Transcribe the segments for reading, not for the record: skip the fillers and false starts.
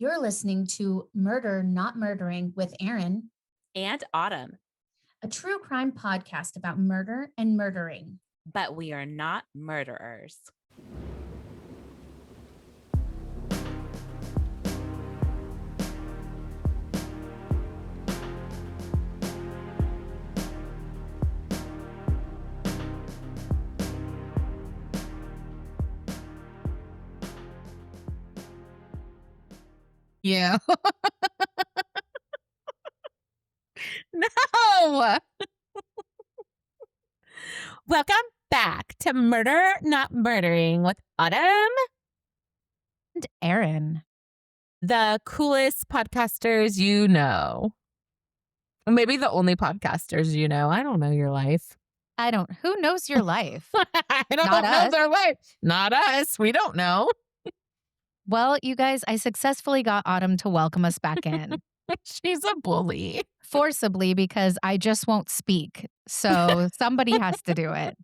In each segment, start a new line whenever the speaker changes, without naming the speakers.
You're listening to Murder Not Murdering with Erin,
And Autumn,
a true crime podcast about murder and murdering.
but we are not murderers.
Yeah. No.
Welcome back to Murder Not Murdering with Autumn,
And Erin.
the coolest podcasters you know. Or maybe the only podcasters you know. I don't know your life.
Who knows your life?
I don't
Not
know
us.
their life. Not us. We don't know.
Well, you guys, I successfully got Autumn to welcome us back in.
She's a bully.
Forcibly, because I just won't speak. So somebody has to do it.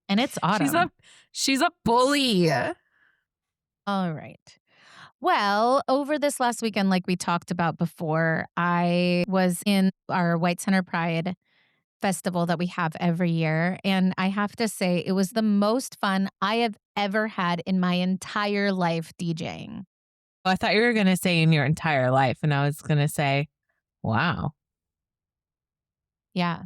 And it's Autumn.
She's a bully.
All right. Well, over this last weekend, like we talked about before, I was in our White Center Pride festival that we have every year. And I have to say, it was the most fun I have ever had in my entire life DJing.
I thought you were going to say in your entire life. And I was going to say, wow.
Yeah.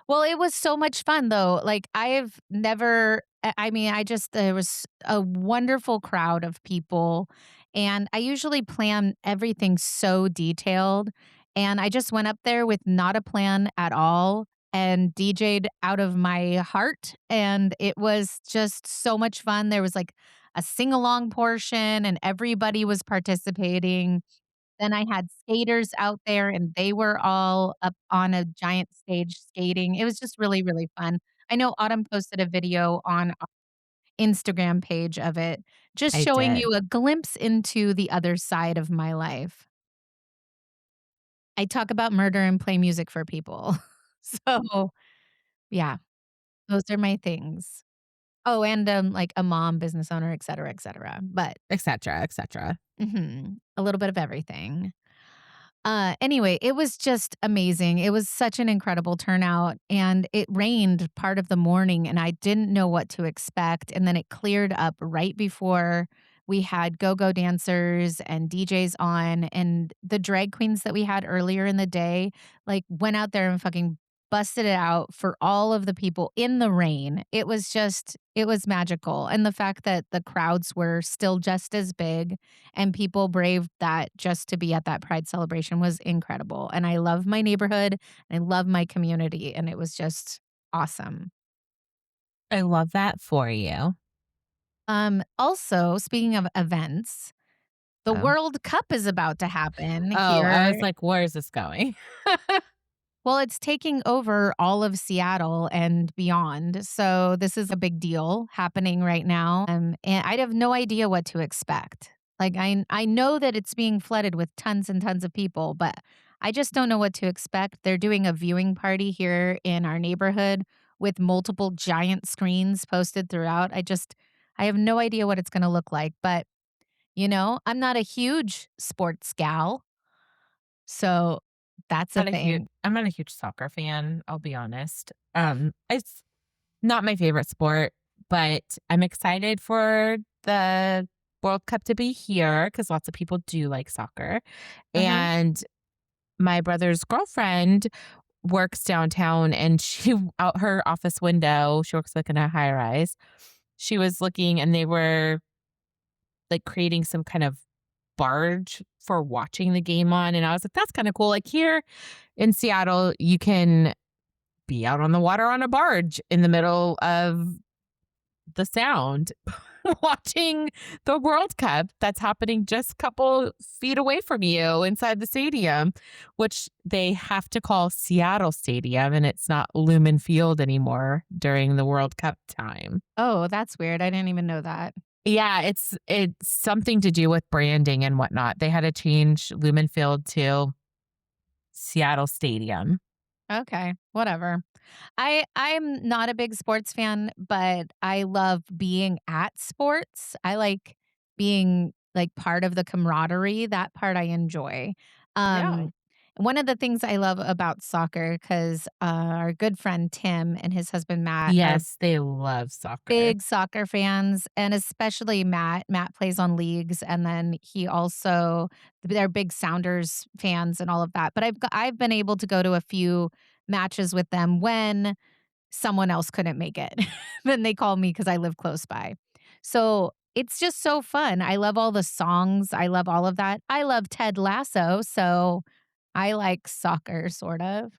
Well, it was so much fun though. Like I've never I mean, there was a wonderful crowd of people and I usually plan everything so detailed and I just went up there with not a plan at all and DJ'd out of my heart and it was just so much fun. There was like a sing-along portion and everybody was participating. Then I had skaters out there and they were all up on a giant stage skating. It was just really, really fun. I know Autumn posted a video on our Instagram page of it, just
I
showing
did.
you a glimpse into the other side of my life. I talk about murder and play music for people. So, yeah, those are my things. Oh, and, like a mom, business owner, et cetera, but
Et cetera, et cetera.
a little bit of everything. Anyway, it was just amazing. It was such an incredible turnout, and it rained part of the morning, and I didn't know what to expect. And then it cleared up right before we had go-go dancers and DJs on, and the drag queens that we had earlier in the day, like, went out there and fucking busted it out for all of the people in the rain. It was magical. And the fact that the crowds were still just as big and people braved that just to be at that pride celebration was incredible. And I love my neighborhood and I love my community and it was just awesome.
I love that for you.
Also, speaking of events, the
Oh.
World Cup is about to happen
Oh, I
here.
was like, where is this going?
Well, it's taking over all of Seattle and beyond. So this is a big deal happening right now. And I have no idea what to expect. Like I know that it's being flooded with tons and tons of people, but I just don't know what to expect. They're doing a viewing party here in our neighborhood with multiple giant screens posted throughout. I have no idea what it's going to look like, but I'm not a huge sports gal. So that's a thing.
I'm not a huge soccer fan, I'll be honest. It's not my favorite sport, but I'm excited for the World Cup to be here because lots of people do like soccer.
Uh-huh.
And my brother's girlfriend works downtown and she out her office window, she works like in a high rise. She was looking and they were like creating some kind of barge for watching the game on. And I was like, that's kind of cool. Like here in Seattle, you can be out on the water on a barge in the middle of the sound watching the World Cup that's happening just a couple feet away from you inside the stadium, which they have to call Seattle Stadium and it's not Lumen Field anymore during the World Cup time.
Oh, that's weird. I didn't even know that.
Yeah, it's something to do with branding and whatnot. They had to change Lumen Field to Seattle Stadium.
Okay, whatever. I'm not a big sports fan, but I love being at sports. I like being like part of the camaraderie, that part I enjoy.
Yeah.
Um, One of the things I love about soccer, because our good friend Tim and his husband Matt are
Yes, they love soccer.
big soccer fans, and especially Matt. Matt plays on leagues, and then he also they're big Sounders fans and all of that. But I've been able to go to a few matches with them when someone else couldn't make it. Then they call me because I live close by. So it's just so fun. I love all the songs. I love all of that. I love Ted Lasso, so I like soccer sort of.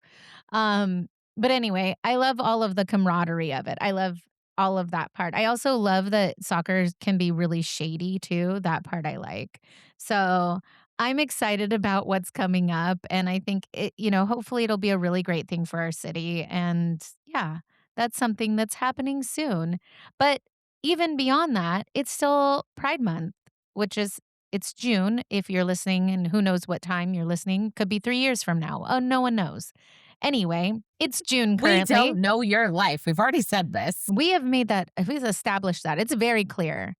Um, but anyway, I love all of the camaraderie of it. I love all of that part. I also love that soccer can be really shady too. That part I like. So I'm excited about what's coming up. And I think hopefully it'll be a really great thing for our city. And yeah, that's something that's happening soon. But even beyond that, it's still Pride Month, which is it's June if you're listening, and who knows what time you're listening. Could be 3 years from now. Oh, no one knows. Anyway, it's June
We
currently.
don't know your life. We've already said this.
We've established that. It's very clear.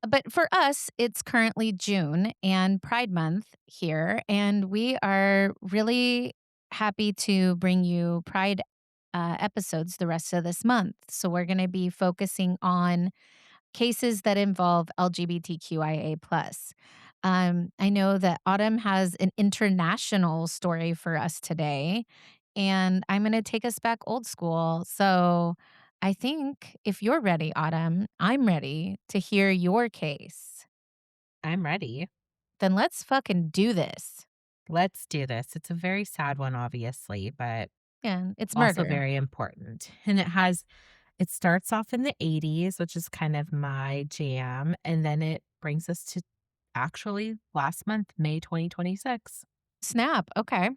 But for us, it's currently June and Pride Month here, and we are really happy to bring you Pride episodes the rest of this month. So we're going to be focusing on cases that involve LGBTQIA+. I know that Autumn has an international story for us today, and I'm going to take us back old school. So I think if you're ready, Autumn, I'm ready to hear your case.
I'm ready.
Then let's fucking do this.
Let's do this. It's a very sad one, obviously, but
Yeah, it's
also
murder.
very important. And it starts off in the 80s, which is kind of my jam. And then it brings us to actually last month, May 2026.
Snap. Okay.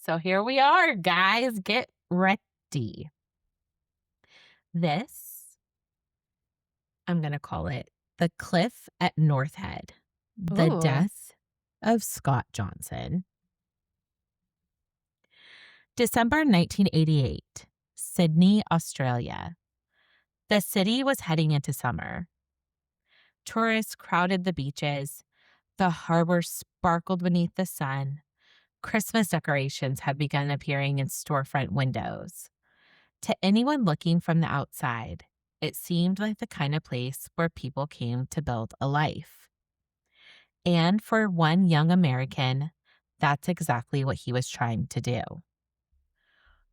So here we are, guys. Get ready. This, I'm going to call it The Cliff at North Head, the
Ooh.
death of Scott Johnson. December 1988, Sydney, Australia. The city was heading into summer. Tourists crowded the beaches. The harbor sparkled beneath the sun. Christmas decorations had begun appearing in storefront windows. To anyone looking from the outside, it seemed like the kind of place where people came to build a life. And for one young American, that's exactly what he was trying to do.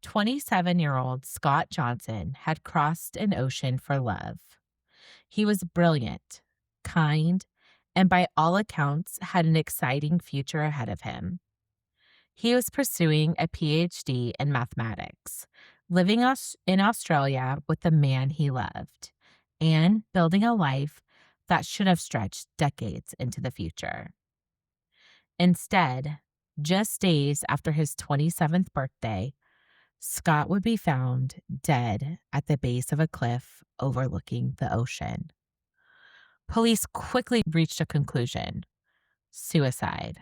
27-year-old Scott Johnson had crossed an ocean for love. He was brilliant, kind, and by all accounts had an exciting future ahead of him. He was pursuing a PhD in mathematics, living in Australia with the man he loved, and building a life that should have stretched decades into the future. Instead, just days after his 27th birthday, Scott would be found dead at the base of a cliff overlooking the ocean. Police quickly reached a conclusion: suicide.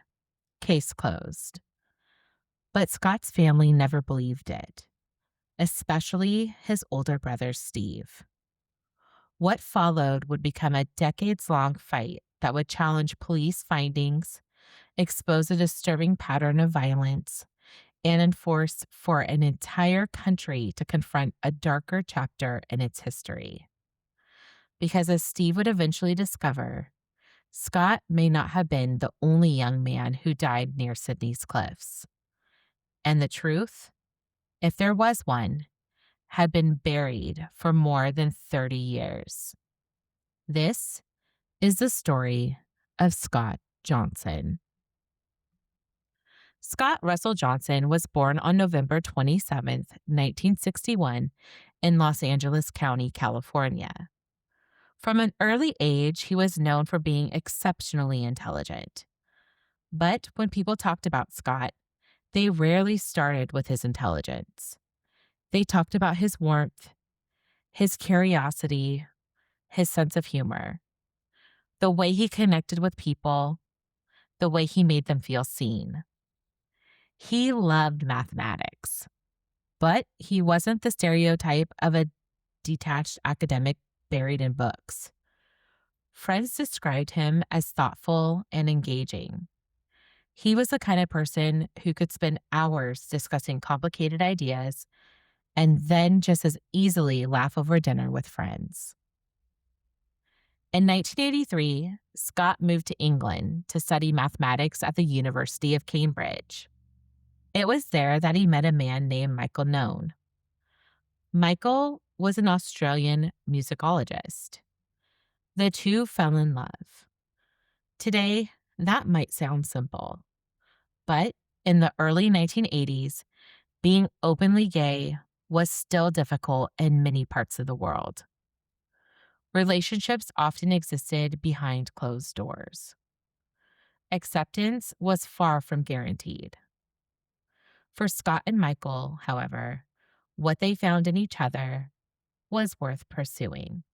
Case closed. But Scott's family never believed it, especially his older brother, Steve. What followed would become a decades-long fight that would challenge police findings, expose a disturbing pattern of violence, and enforce for an entire country to confront a darker chapter in its history. Because as Steve would eventually discover, Scott may not have been the only young man who died near Sydney's cliffs. And the truth, if there was one, had been buried for more than 30 years. This is the story of Scott Johnson. Scott Russell Johnson was born on November 27, 1961, in Los Angeles County, California. From an early age, he was known for being exceptionally intelligent. But when people talked about Scott, they rarely started with his intelligence. They talked about his warmth, his curiosity, his sense of humor, the way he connected with people, the way he made them feel seen. He loved mathematics, but he wasn't the stereotype of a detached academic buried in books. Friends described him as thoughtful and engaging. He was the kind of person who could spend hours discussing complicated ideas and then just as easily laugh over dinner with friends. In 1983, Scott moved to England to study mathematics at the University of Cambridge. It was there that he met a man named Michael None. Michael was an Australian musicologist. The two fell in love. Today, that might sound simple, but in the early 1980s, being openly gay was still difficult in many parts of the world. Relationships often existed behind closed doors. Acceptance was far from guaranteed. For Scott and Michael, however, what they found in each other was worth pursuing.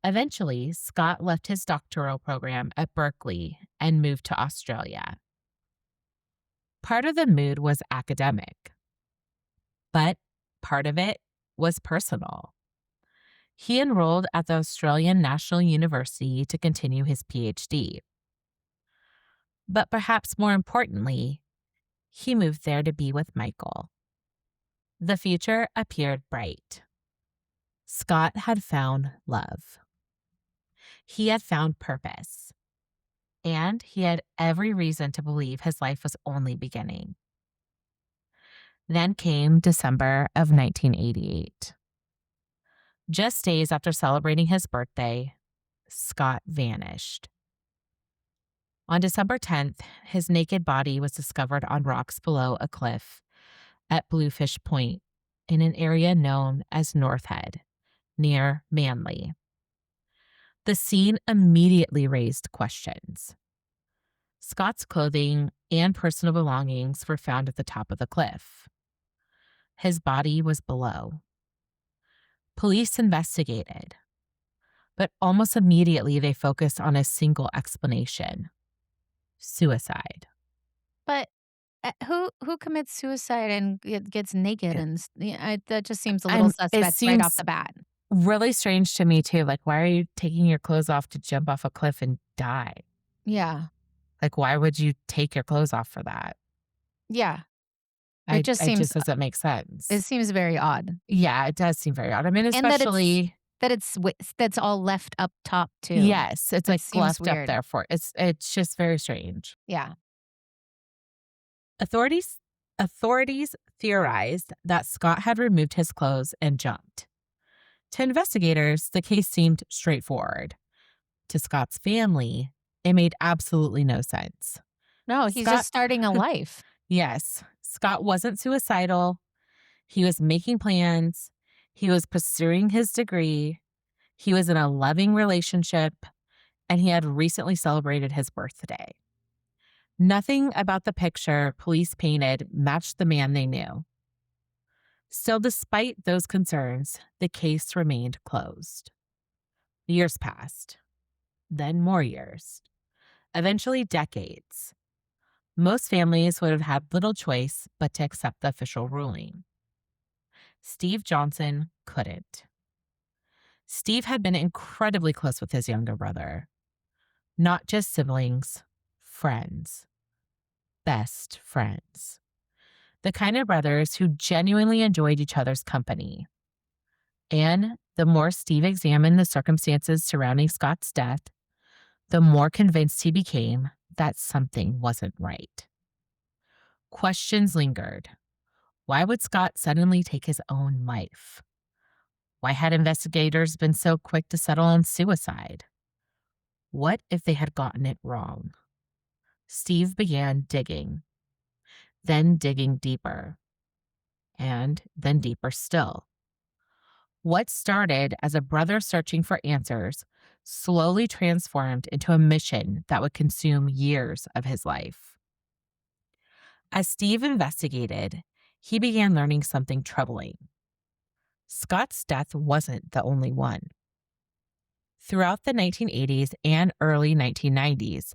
Eventually, Scott left his doctoral program at Berkeley and moved to Australia. Part of the mood was academic, but part of it was personal. He enrolled at the Australian National University to continue his PhD. But perhaps more importantly, he moved there to be with Michael. The future appeared bright. Scott had found love. He had found purpose. And he had every reason to believe his life was only beginning. Then came December of 1988. Just days after celebrating his birthday, Scott vanished. On December 10th, his naked body was discovered on rocks below a cliff at Bluefish Point in an area known as North Head, near Manly. The scene immediately raised questions. Scott's clothing and personal belongings were found at the top of the cliff. His body was below. Police investigated, but almost immediately they focused on a single explanation: suicide.
But who commits suicide and gets naked and that just seems a little
It
suspect right off
seems
the bat.
really strange to me too. Like, why are you taking your clothes off to jump off a cliff and die?
Yeah.
Like, why would you take your clothes off for that?
Yeah.
It just doesn't make sense.
It seems very odd.
Yeah, it does seem very odd. I mean,
And
especially
that's all left up top too.
yes, it's
It
like
seems
left up
weird.
there for it's just very strange.
Yeah.
Authorities theorized that Scott had removed his clothes and jumped. To investigators, the case seemed straightforward. To Scott's family, it made absolutely no sense.
No, he's
Scott-
just starting a life.
Yes, Scott wasn't suicidal. He was making plans. He was pursuing his degree. He was in a loving relationship, and he had recently celebrated his birthday. Nothing about the picture police painted matched the man they knew. Still, despite those concerns, the case remained closed. Years passed, then more years, eventually decades. Most families would have had little choice but to accept the official ruling. Steve Johnson couldn't. Steve had been incredibly close with his younger brother. Not just siblings, friends. Best friends. The kind of brothers who genuinely enjoyed each other's company. And the more Steve examined the circumstances surrounding Scott's death, the more convinced he became that something wasn't right. Questions lingered. Why would Scott suddenly take his own life? Why had investigators been so quick to settle on suicide? What if they had gotten it wrong? Steve began digging, then digging deeper, and then deeper still. What started as a brother searching for answers slowly transformed into a mission that would consume years of his life. As Steve investigated, he began learning something troubling. Scott's death wasn't the only one. Throughout the 1980s and early 1990s,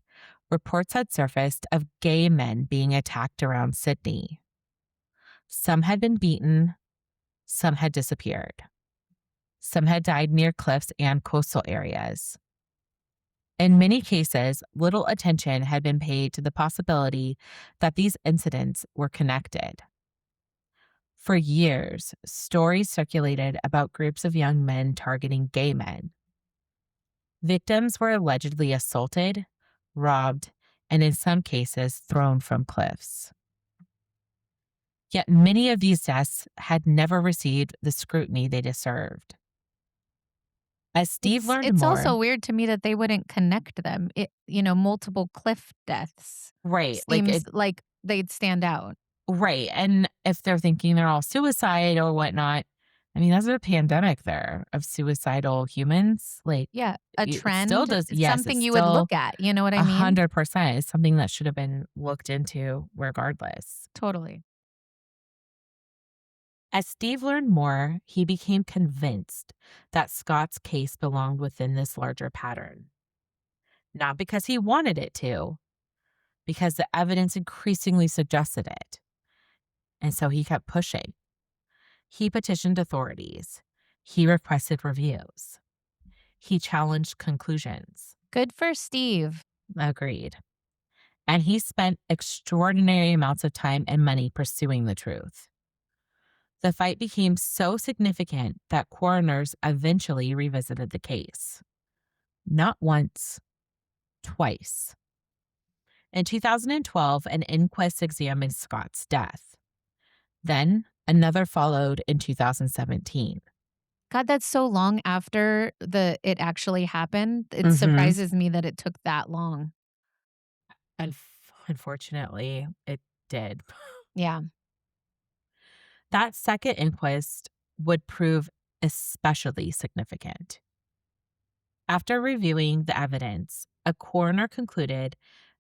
reports had surfaced of gay men being attacked around Sydney. Some had been beaten, some had disappeared. Some had died near cliffs and coastal areas. In many cases, little attention had been paid to the possibility that these incidents were connected. For years, stories circulated about groups of young men targeting gay men. Victims were allegedly assaulted, robbed, and in some cases thrown from cliffs. Yet many of these deaths had never received the scrutiny they deserved. As Steve learned
It's
more,
also weird to me that they wouldn't connect them. Multiple cliff deaths
right, like
seems like they'd stand out.
right. And if they're thinking they're all suicide or whatnot, I mean, there's a pandemic there of suicidal humans. Like,
Yeah, a
it still
trend,
does.
it's
Yes, it's
something you would
still
look at, you know what I mean?
100%. It's something that should have been looked into regardless.
Totally.
As Steve learned more, he became convinced that Scott's case belonged within this larger pattern. Not because he wanted it to, because the evidence increasingly suggested it. And so he kept pushing. He petitioned authorities. He requested reviews. He challenged conclusions.
Good for Steve.
Agreed. And he spent extraordinary amounts of time and money pursuing the truth. The fight became so significant that coroners eventually revisited the case. Not once, twice. In 2012, an inquest examined Scott's death. Then another followed in 2017.
God, that's so long after it actually happened. It
Mm-hmm.
surprises me that it took that long.
Unfortunately, it did.
Yeah.
That second inquest would prove especially significant. After reviewing the evidence, a coroner concluded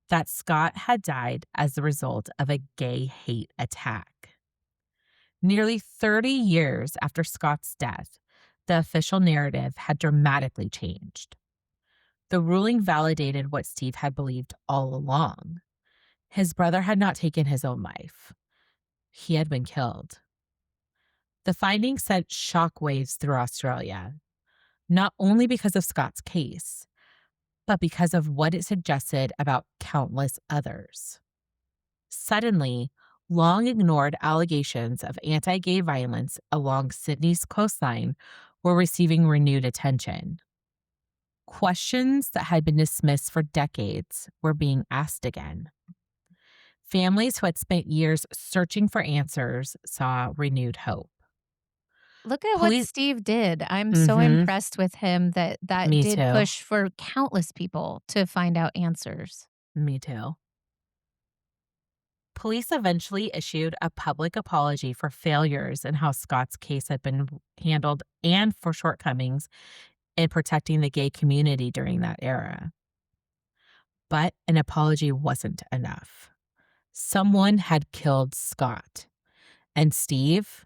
that Scott had died as the result of a gay hate attack. Nearly 30 years after Scott's death, the official narrative had dramatically changed. The ruling validated what Steve had believed all along. His brother had not taken his own life. He had been killed. The findings sent shockwaves through Australia, not only because of Scott's case, but because of what it suggested about countless others. Suddenly, long ignored allegations of anti gay violence along Sydney's coastline were receiving renewed attention. Questions that had been dismissed for decades were being asked again. Families who had spent years searching for answers saw renewed hope.
Look at what
Police,
Steve did. I'm so
mm-hmm,
impressed with him that
me
did
too,
push for countless people to find out answers.
me too. Police eventually issued a public apology for failures in how Scott's case had been handled and for shortcomings in protecting the gay community during that era. But an apology wasn't enough. Someone had killed Scott, and Steve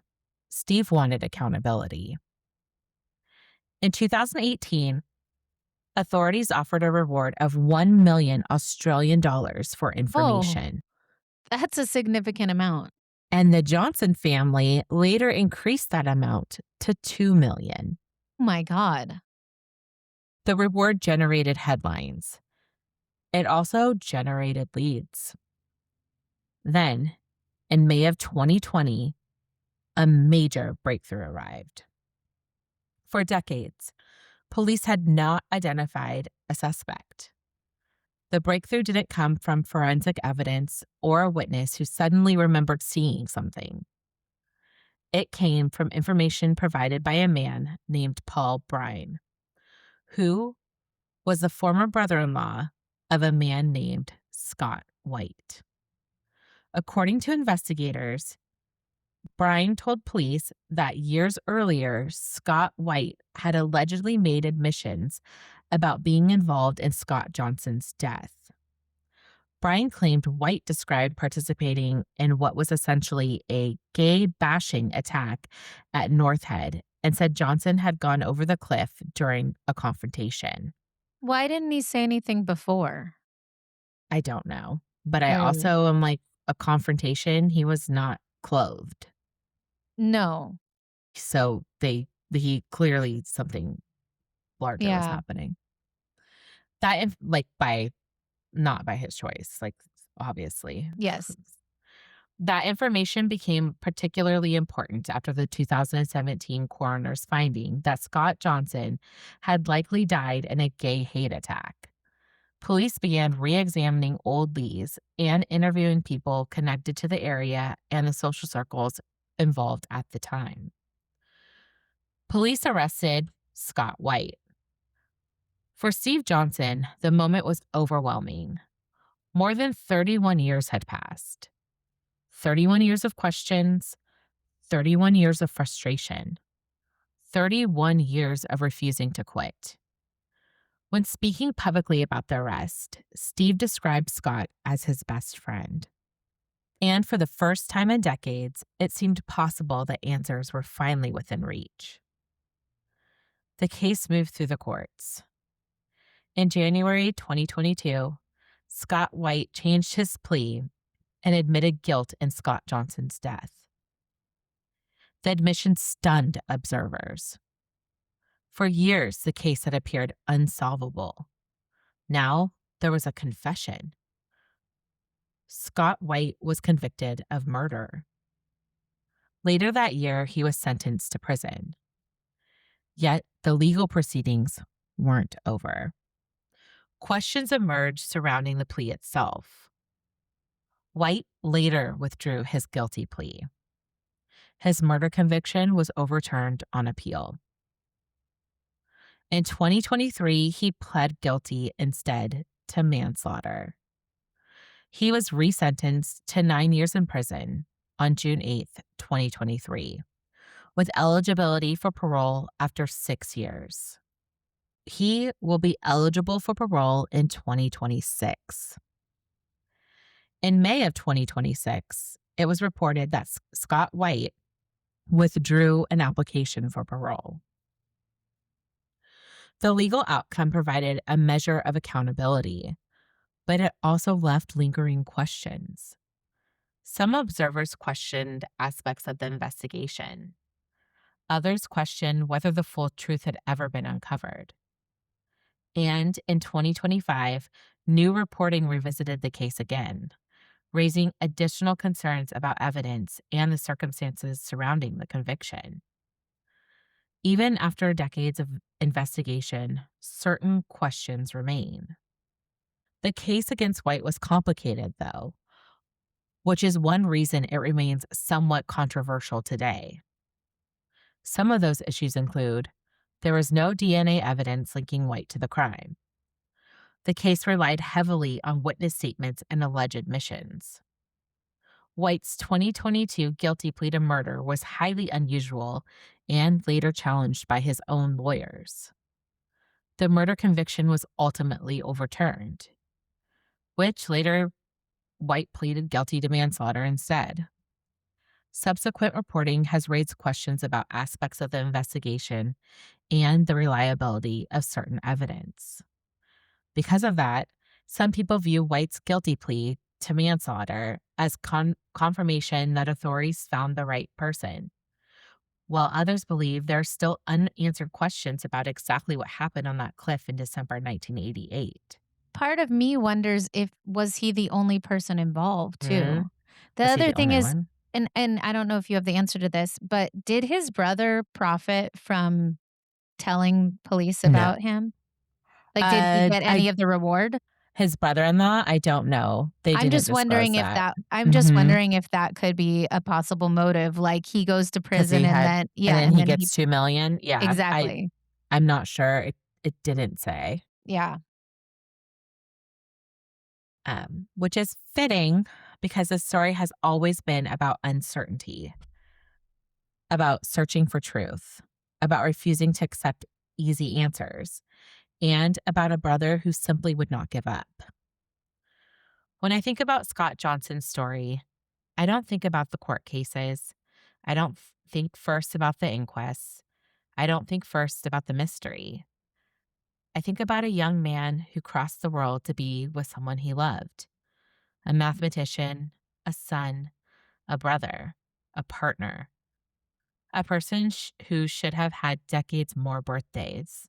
wanted accountability. In 2018, authorities offered a reward of 1 million Australian dollars for
Oh,
information.
that's a significant amount.
And the Johnson family later increased that amount to 2 million.
Oh my God.
The reward generated headlines. It also generated leads. Then, in May of 2020, a major breakthrough arrived. For decades, police had not identified a suspect. The breakthrough didn't come from forensic evidence or a witness who suddenly remembered seeing something. It came from information provided by a man named Paul Brine, who was the former brother-in-law of a man named Scott White. According to investigators, Brine told police that years earlier, Scott White had allegedly made admissions about being involved in Scott Johnson's death. Brine claimed White described participating in what was essentially a gay bashing attack at North Head and said Johnson had gone over the cliff during a confrontation.
Why didn't he say anything before?
I don't know. But I
Or
also am like, a confrontation, he was not clothed.
no.
So he clearly something larger was
Yeah.
happening. Not by his choice, like, obviously.
Yes.
That information became particularly important after the 2017 coroner's finding that Scott Johnson had likely died in a gay hate attack. Police began re examining old leads and interviewing people connected to the area and the social circles involved at the time. Police arrested Scott White. For Steve Johnson, the moment was overwhelming. More than 31 years had passed. 31 years of questions, 31 years of frustration, 31 years of refusing to quit. When speaking publicly about the arrest, Steve described Scott as his best friend. And for the first time in decades, it seemed possible that answers were finally within reach. The case moved through the courts. In January 2022, Scott White changed his plea and admitted guilt in Scott Johnson's death. The admission stunned observers. For years, the case had appeared unsolvable. Now, there was a confession. Scott White was convicted of murder. Later that year, he was sentenced to prison. Yet, the legal proceedings weren't over. Questions emerged surrounding the plea itself. White later withdrew his guilty plea. His murder conviction was overturned on appeal. In 2023, he pled guilty instead to manslaughter. He was resentenced to 9 years in prison on June 8th, 2023, with eligibility for parole after 6 years. He will be eligible for parole in 2026. In May of 2026, it was reported that Scott White withdrew an application for parole. The legal outcome provided a measure of accountability, but it also left lingering questions. Some observers questioned aspects of the investigation. Others questioned whether the full truth had ever been uncovered. And in 2025, new reporting revisited the case again, raising additional concerns about evidence and the circumstances surrounding the conviction. Even after decades of investigation, certain questions remain. The case against White was complicated, though, which is one reason it remains somewhat controversial today. Some of those issues include there was no DNA evidence linking White to the crime. The case relied heavily on witness statements and alleged admissions. White's 2022 guilty plea to murder was highly unusual and later challenged by his own lawyers. The murder conviction was ultimately overturned, which later White pleaded guilty to manslaughter instead. Subsequent reporting has raised questions about aspects of the investigation and the reliability of certain evidence. Because of that, some people view White's guilty plea to manslaughter as confirmation that authorities found the right person, while others believe there are still unanswered questions about exactly what happened on that cliff in December 1988.
Part of me wonders if was he the only person involved too. The
Was he
other
the
thing
only
is,
one?
and I don't know if you have the answer to this, but did his brother profit from telling police
No.
about him? Like, did he get any of the reward?
His brother-in-law, I don't know. They
I'm
didn't
just wondering
disclose
if
that.
I'm just
Mhm.
wondering if that could be a possible motive. Like he goes to
'Cause he
prison and
had
then
and then
and
he
then he
gets $2 million? Yeah,
exactly.
I'm not sure. It didn't say,
Yeah.
which is fitting because the story has always been about uncertainty, about searching for truth, about refusing to accept easy answers, and about a brother who simply would not give up. When I think about Scott Johnson's story, I don't think about the court cases. I don't think first about the inquests. I don't think first about the mystery. I think about a young man who crossed the world to be with someone he loved, a mathematician, a son, a brother, a partner, a person who should have had decades more birthdays.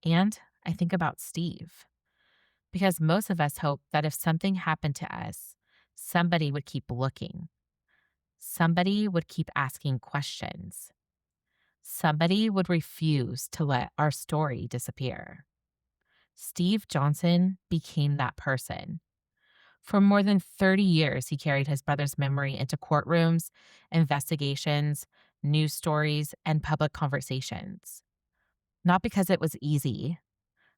And I think about Steve, Because most of us hope that if something happened to us, somebody would keep looking, somebody would keep asking questions, somebody would refuse to let our story disappear. Steve Johnson became that person. For more than 30 years, he carried his brother's memory into courtrooms, investigations, news stories, and public conversations. Not because it was easy,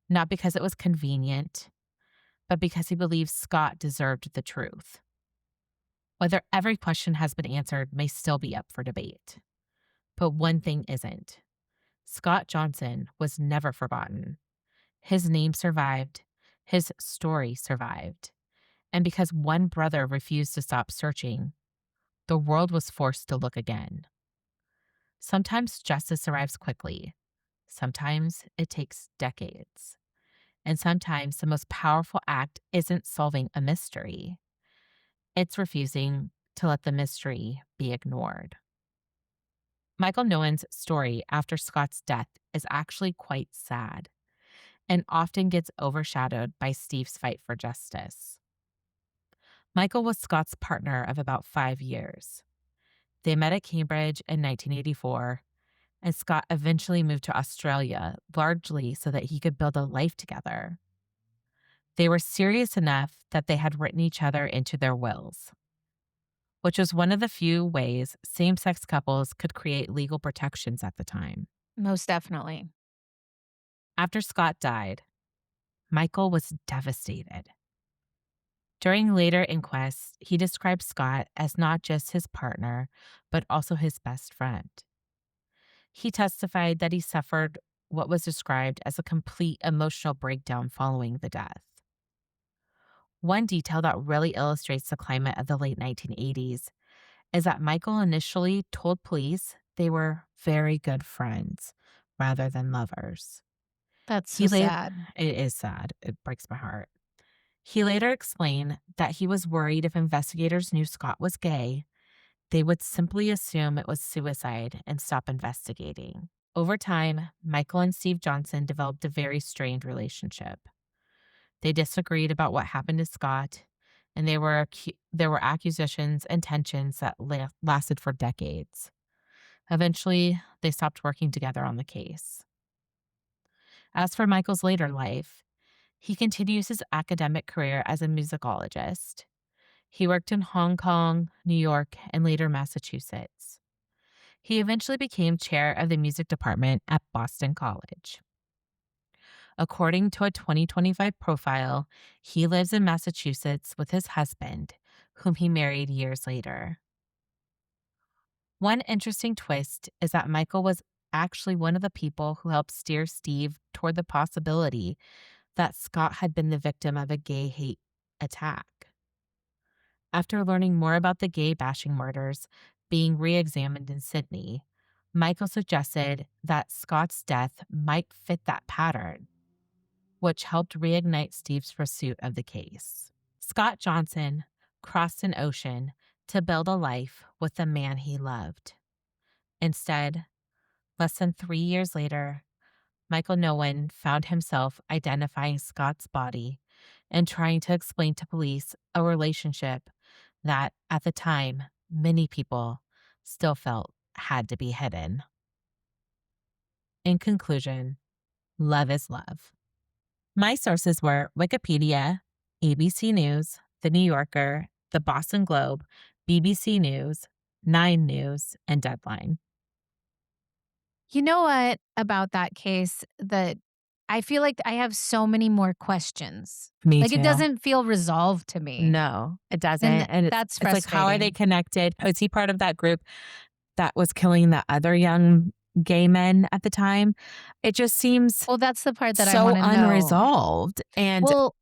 not because it was convenient, but because he believed Scott deserved the truth. Whether every question has been answered may still be up for debate. But one thing isn't. Scott Johnson was never forgotten. His name survived. His story survived. And because one brother refused to stop searching, the world was forced to look again. Sometimes justice arrives quickly. Sometimes it takes decades. And sometimes the most powerful act isn't solving a mystery. It's refusing to let the mystery be ignored. Michael Nolan's story after Scott's death is actually quite sad and often gets overshadowed by Steve's fight for justice. Michael was Scott's partner of about 5 years. They met at Cambridge in 1984, and Scott eventually moved to Australia, largely so that he could build a life together. They were serious enough that they had written each other into their wills, which was one of the few ways same-sex couples could create legal protections at the time.
Most definitely.
After Scott died, Michael was devastated. During later inquests, he described Scott as not just his partner, but also his best friend. He testified that he suffered what was described as a complete emotional breakdown following the death. One detail that really illustrates the climate of the late 1980s is that Michael initially told police they were very good friends rather than lovers.
That's so
He later,
sad.
it is sad. It breaks my heart. He later explained that he was worried if investigators knew Scott was gay, they would simply assume it was suicide and stop investigating. Over time, Michael and Steve Johnson developed a very strained relationship. They disagreed about what happened to Scott, and there were accusations and tensions that lasted for decades. Eventually, they stopped working together on the case. As for Michael's later life, he continues his academic career as a musicologist. He worked in Hong Kong, New York, and later Massachusetts. He eventually became chair of the music department at Boston College. According to a 2025 profile, he lives in Massachusetts with his husband, whom he married years later. One interesting twist is that Michael was actually one of the people who helped steer Steve toward the possibility that Scott had been the victim of a gay hate attack. After learning more about the gay bashing murders being re-examined in Sydney, Michael suggested that Scott's death might fit that pattern, which helped reignite Steve's pursuit of the case. Scott Johnson crossed an ocean to build a life with the man he loved. Instead, less than 3 years later, Michael Nolan found himself identifying Scott's body and trying to explain to police a relationship that, at the time, many people still felt had to be hidden. In conclusion, love is love. My sources were Wikipedia, ABC News, The New Yorker, The Boston Globe, BBC News, 9 News, and Deadline.
You know what about that case that I feel like I have so many more questions.
Me
Like,
too.
it doesn't feel resolved to me.
No, it doesn't.
And
And
that's
it's like, how are they
frustrating.
connected? Was he part of that group that was killing the other young gay men at the time? It just seems
Well, that's the part that I
so
wanna know.
unresolved. And
Well,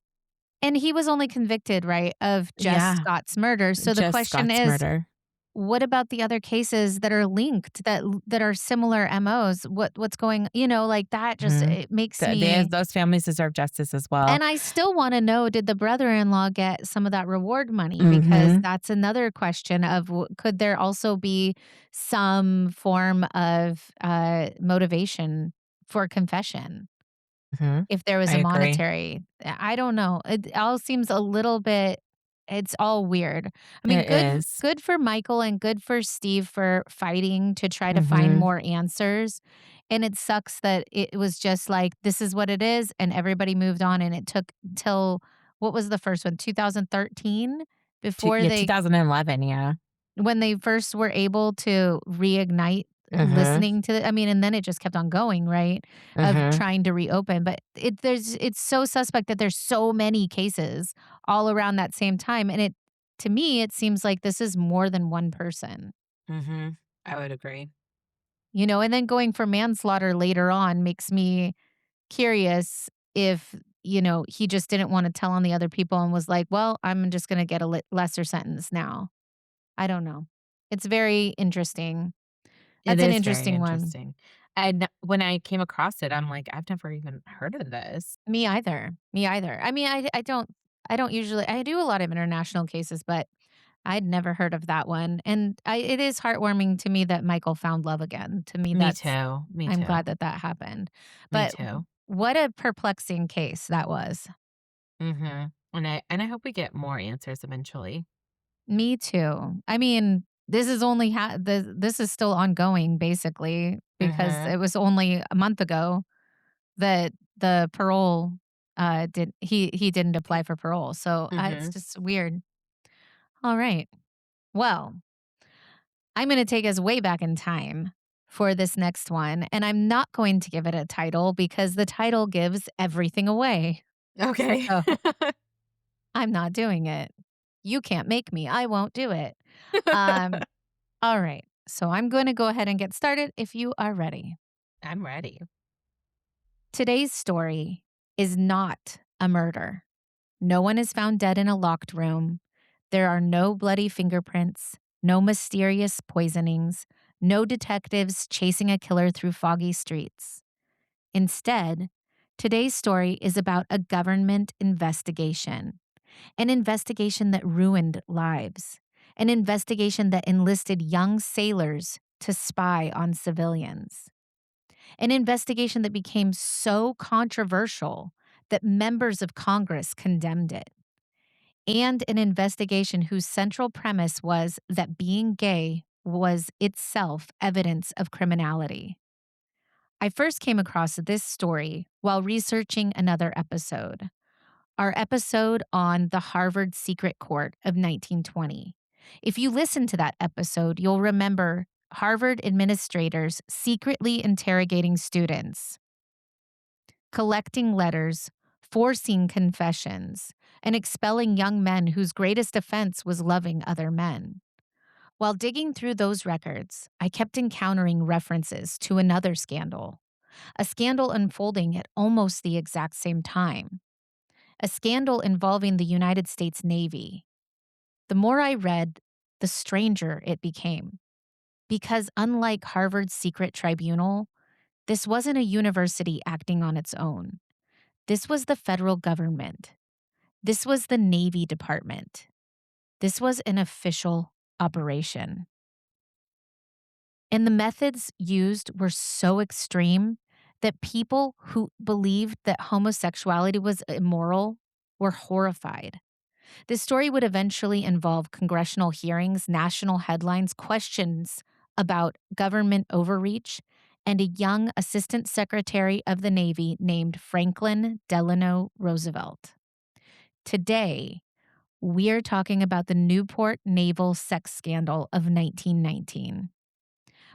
and he was only convicted, right, of just
yeah,
Scott's murder. So the
just
question
Scott's
is,
murder.
what about the other cases that are linked, that are similar MOs? What's going, like, that just
Mhm.
it makes me.
Those families deserve justice as well.
And I still wanna know, did the brother-in-law get some of that reward money? Because
Mhm.
that's another question of could there also be some form of, motivation for confession?
Mhm.
if there was
I
a
agree.
monetary. I don't know. It all seems a little bit it's all weird. I mean,
It is.
good for Michael and good for Steve for fighting to try to find
Mhm.
more answers. And it sucks that it was just like, this is what it is, and everybody moved on, and it took till what was the first one? 2013 before
Yeah,
they
2011, yeah.
when they first were able to reignite
Mhm.
listening to I mean, and then it just kept on going, right, of
Mhm.
trying to reopen, but it's so suspect that there's so many cases all around that same time, and it to me, it seems like this is more than one person,
Mhm. I would agree.
and then going for manslaughter later on makes me curious if, he just didn't wanna tell on the other people and was like, "Well, I'm just gonna get a lesser sentence now." I don't know. It's very interesting.
It
That's an
is very
interesting one.
interesting. And when I came across it, I'm like, "I've never even heard of this."
Me either. Me either. I mean, I don't usually I do a lot of international cases, but I'd never heard of that one. And it is heartwarming to me that Michael found love again. To me,
Me
that's
too. Me
I'm
too.
glad that that happened.
Me
But
too.
what a perplexing case that was.
Mhm. And I hope we get more answers eventually.
Me too. I mean, this is only this is still ongoing basically because
Mhm.
it was only a month ago that the parole did he didn't apply for parole. So it's
Mhm.
just weird. All right. Well, I'm going to take us way back in time for this next one, and I'm not going to give it a title because the title gives everything away.
Okay.
So I'm not doing it. You can't make me. I won't do it. Um, all right. So I'm going to go ahead and get started if you are ready.
I'm ready.
Today's story is not a murder. No one is found dead in a locked room. There are no bloody fingerprints, no mysterious poisonings, no detectives chasing a killer through foggy streets. Instead, today's story is about a government investigation, an investigation that ruined lives, an investigation that enlisted young sailors to spy on civilians, an investigation that became so controversial that members of Congress condemned it, and an investigation whose central premise was that being gay was itself evidence of criminality. I first came across this story while researching another episode, our episode on the Harvard Secret Court of 1920. If you listen to that episode, you'll remember Harvard administrators secretly interrogating students, collecting letters, forcing confessions, and expelling young men whose greatest offense was loving other men. While digging through those records, I kept encountering references to another scandal, a scandal unfolding at almost the exact same time, a scandal involving the United States Navy. The more I read, the stranger it became. Because unlike Harvard's secret tribunal, this wasn't a university acting on its own. This was the federal government. This was the Navy Department. This was an official operation. And the methods used were so extreme that people who believed that homosexuality was immoral were horrified. This story would eventually involve congressional hearings, national headlines, questions about government overreach, and a young assistant secretary of the Navy named Franklin Delano Roosevelt. Today, we're talking about the Newport Naval Sex Scandal of 1919,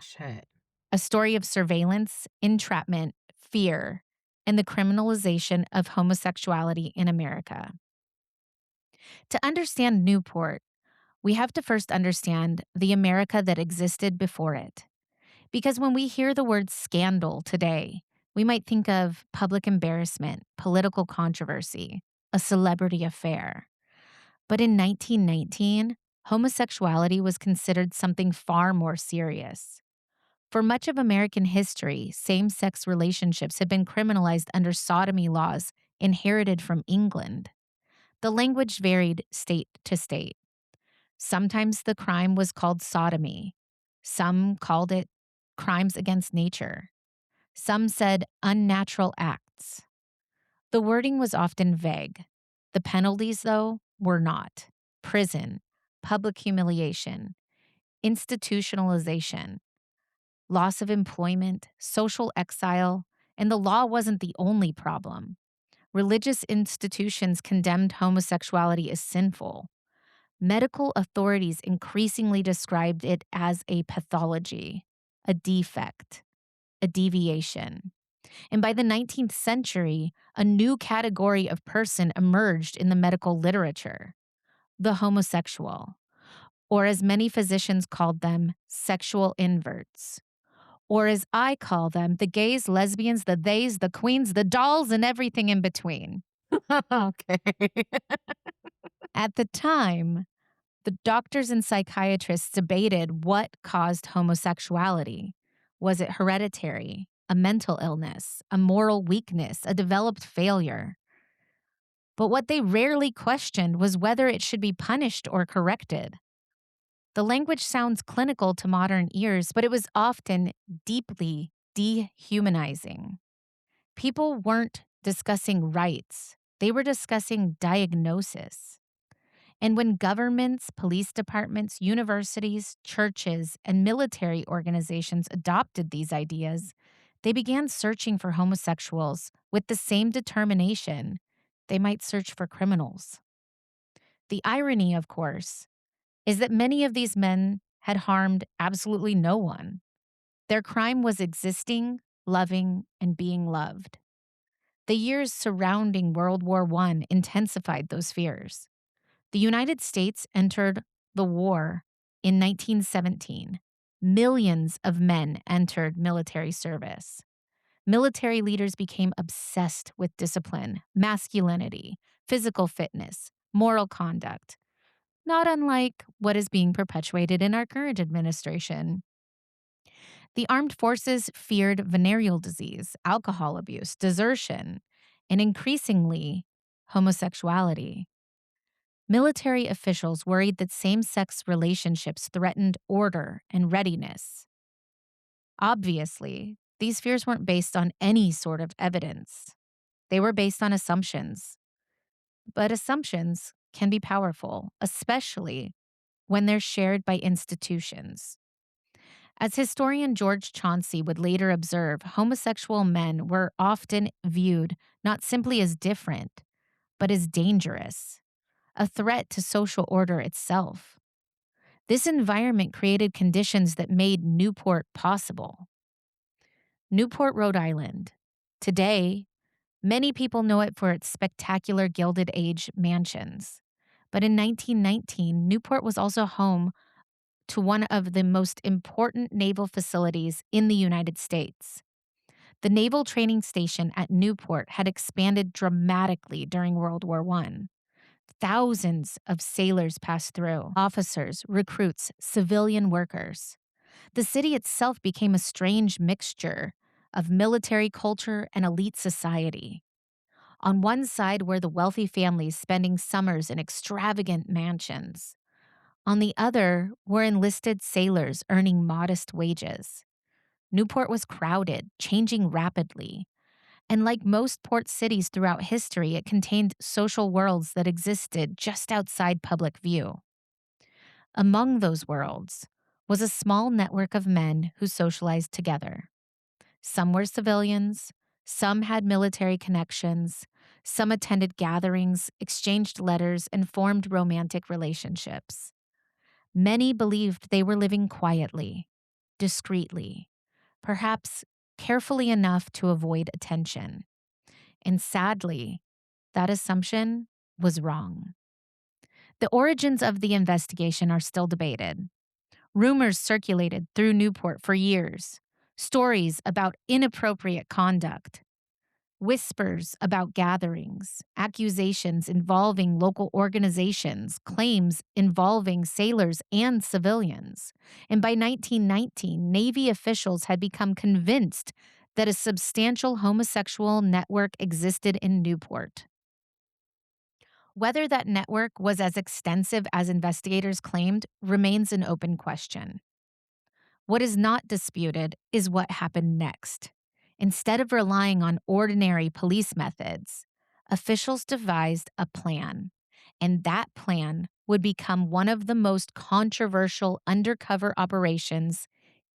Shit.
a story of surveillance, entrapment, fear, and the criminalization of homosexuality in America. To understand Newport, we have to first understand the America that existed before it. Because when we hear the word scandal today, we might think of public embarrassment, political controversy, a celebrity affair. But in 1919, homosexuality was considered something far more serious. For much of American history, same sex relationships had been criminalized under sodomy laws inherited from England. The language varied state to state. Sometimes the crime was called sodomy. Some called it crimes against nature. Some said unnatural acts. The wording was often vague. The penalties, though, were not: prison, public humiliation, institutionalization, loss of employment, social exile, and the law wasn't the only problem. Religious institutions condemned homosexuality as sinful. Medical authorities increasingly described it as a pathology, a defect, a deviation. And by the 19th century, a new category of person emerged in the medical literature: the homosexual, or as many physicians called them, sexual inverts. Or as I call them, the gays, lesbians, the theys, the queens, the dolls, and everything in between.
Okay.
At the time, the doctors and psychiatrists debated what caused homosexuality. Was it hereditary, a mental illness, a moral weakness, a developed failure? But what they rarely questioned was whether it should be punished or corrected. The language sounds clinical to modern ears, but it was often deeply dehumanizing. People weren't discussing rights, they were discussing diagnosis. And when governments, police departments, universities, churches, and military organizations adopted these ideas, they began searching for homosexuals with the same determination they might search for criminals. The irony, of course, is that many of these men had harmed absolutely no one. Their crime was existing, loving, and being loved. The years surrounding World War I intensified those fears. The United States entered the war in 1917. Millions of men entered military service. Military leaders became obsessed with discipline, masculinity, physical fitness, moral conduct, not unlike what is being perpetuated in our current administration. The armed forces feared venereal disease, alcohol abuse, desertion, and increasingly, homosexuality. Military officials worried that same sex relationships threatened order and readiness. Obviously, these fears weren't based on any sort of evidence. They were based on assumptions. But assumptions can be powerful, especially when they're shared by institutions. As historian George Chauncey would later observe, homosexual men were often viewed not simply as different, but as dangerous, a threat to social order itself. This environment created conditions that made Newport possible. Newport, Rhode Island. Today, many people know it for its spectacular Gilded Age mansions. But in 1919, Newport was also home to one of the most important naval facilities in the United States. The Naval Training Station at Newport had expanded dramatically during World War I. Thousands of sailors passed through: officers, recruits, civilian workers. The city itself became a strange mixture of military culture and elite society. On one side were the wealthy families spending summers in extravagant mansions. On the other were enlisted sailors earning modest wages. Newport was crowded, changing rapidly. And like most port cities throughout history, it contained social worlds that existed just outside public view. Among those worlds was a small network of men who socialized together. Some were civilians, some had military connections, some attended gatherings, exchanged letters, and formed romantic relationships. Many believed they were living quietly, discreetly, perhaps carefully enough to avoid attention. And sadly, that assumption was wrong. The origins of the investigation are still debated. Rumors circulated through Newport for years, stories about inappropriate conduct, whispers about gatherings, accusations involving local organizations, claims involving sailors and civilians. And by 1919, Navy officials had become convinced that a substantial homosexual network existed in Newport. Whether that network was as extensive as investigators claimed remains an open question. What is not disputed is what happened next. Instead of relying on ordinary police methods, officials devised a plan, and that plan would become one of the most controversial undercover operations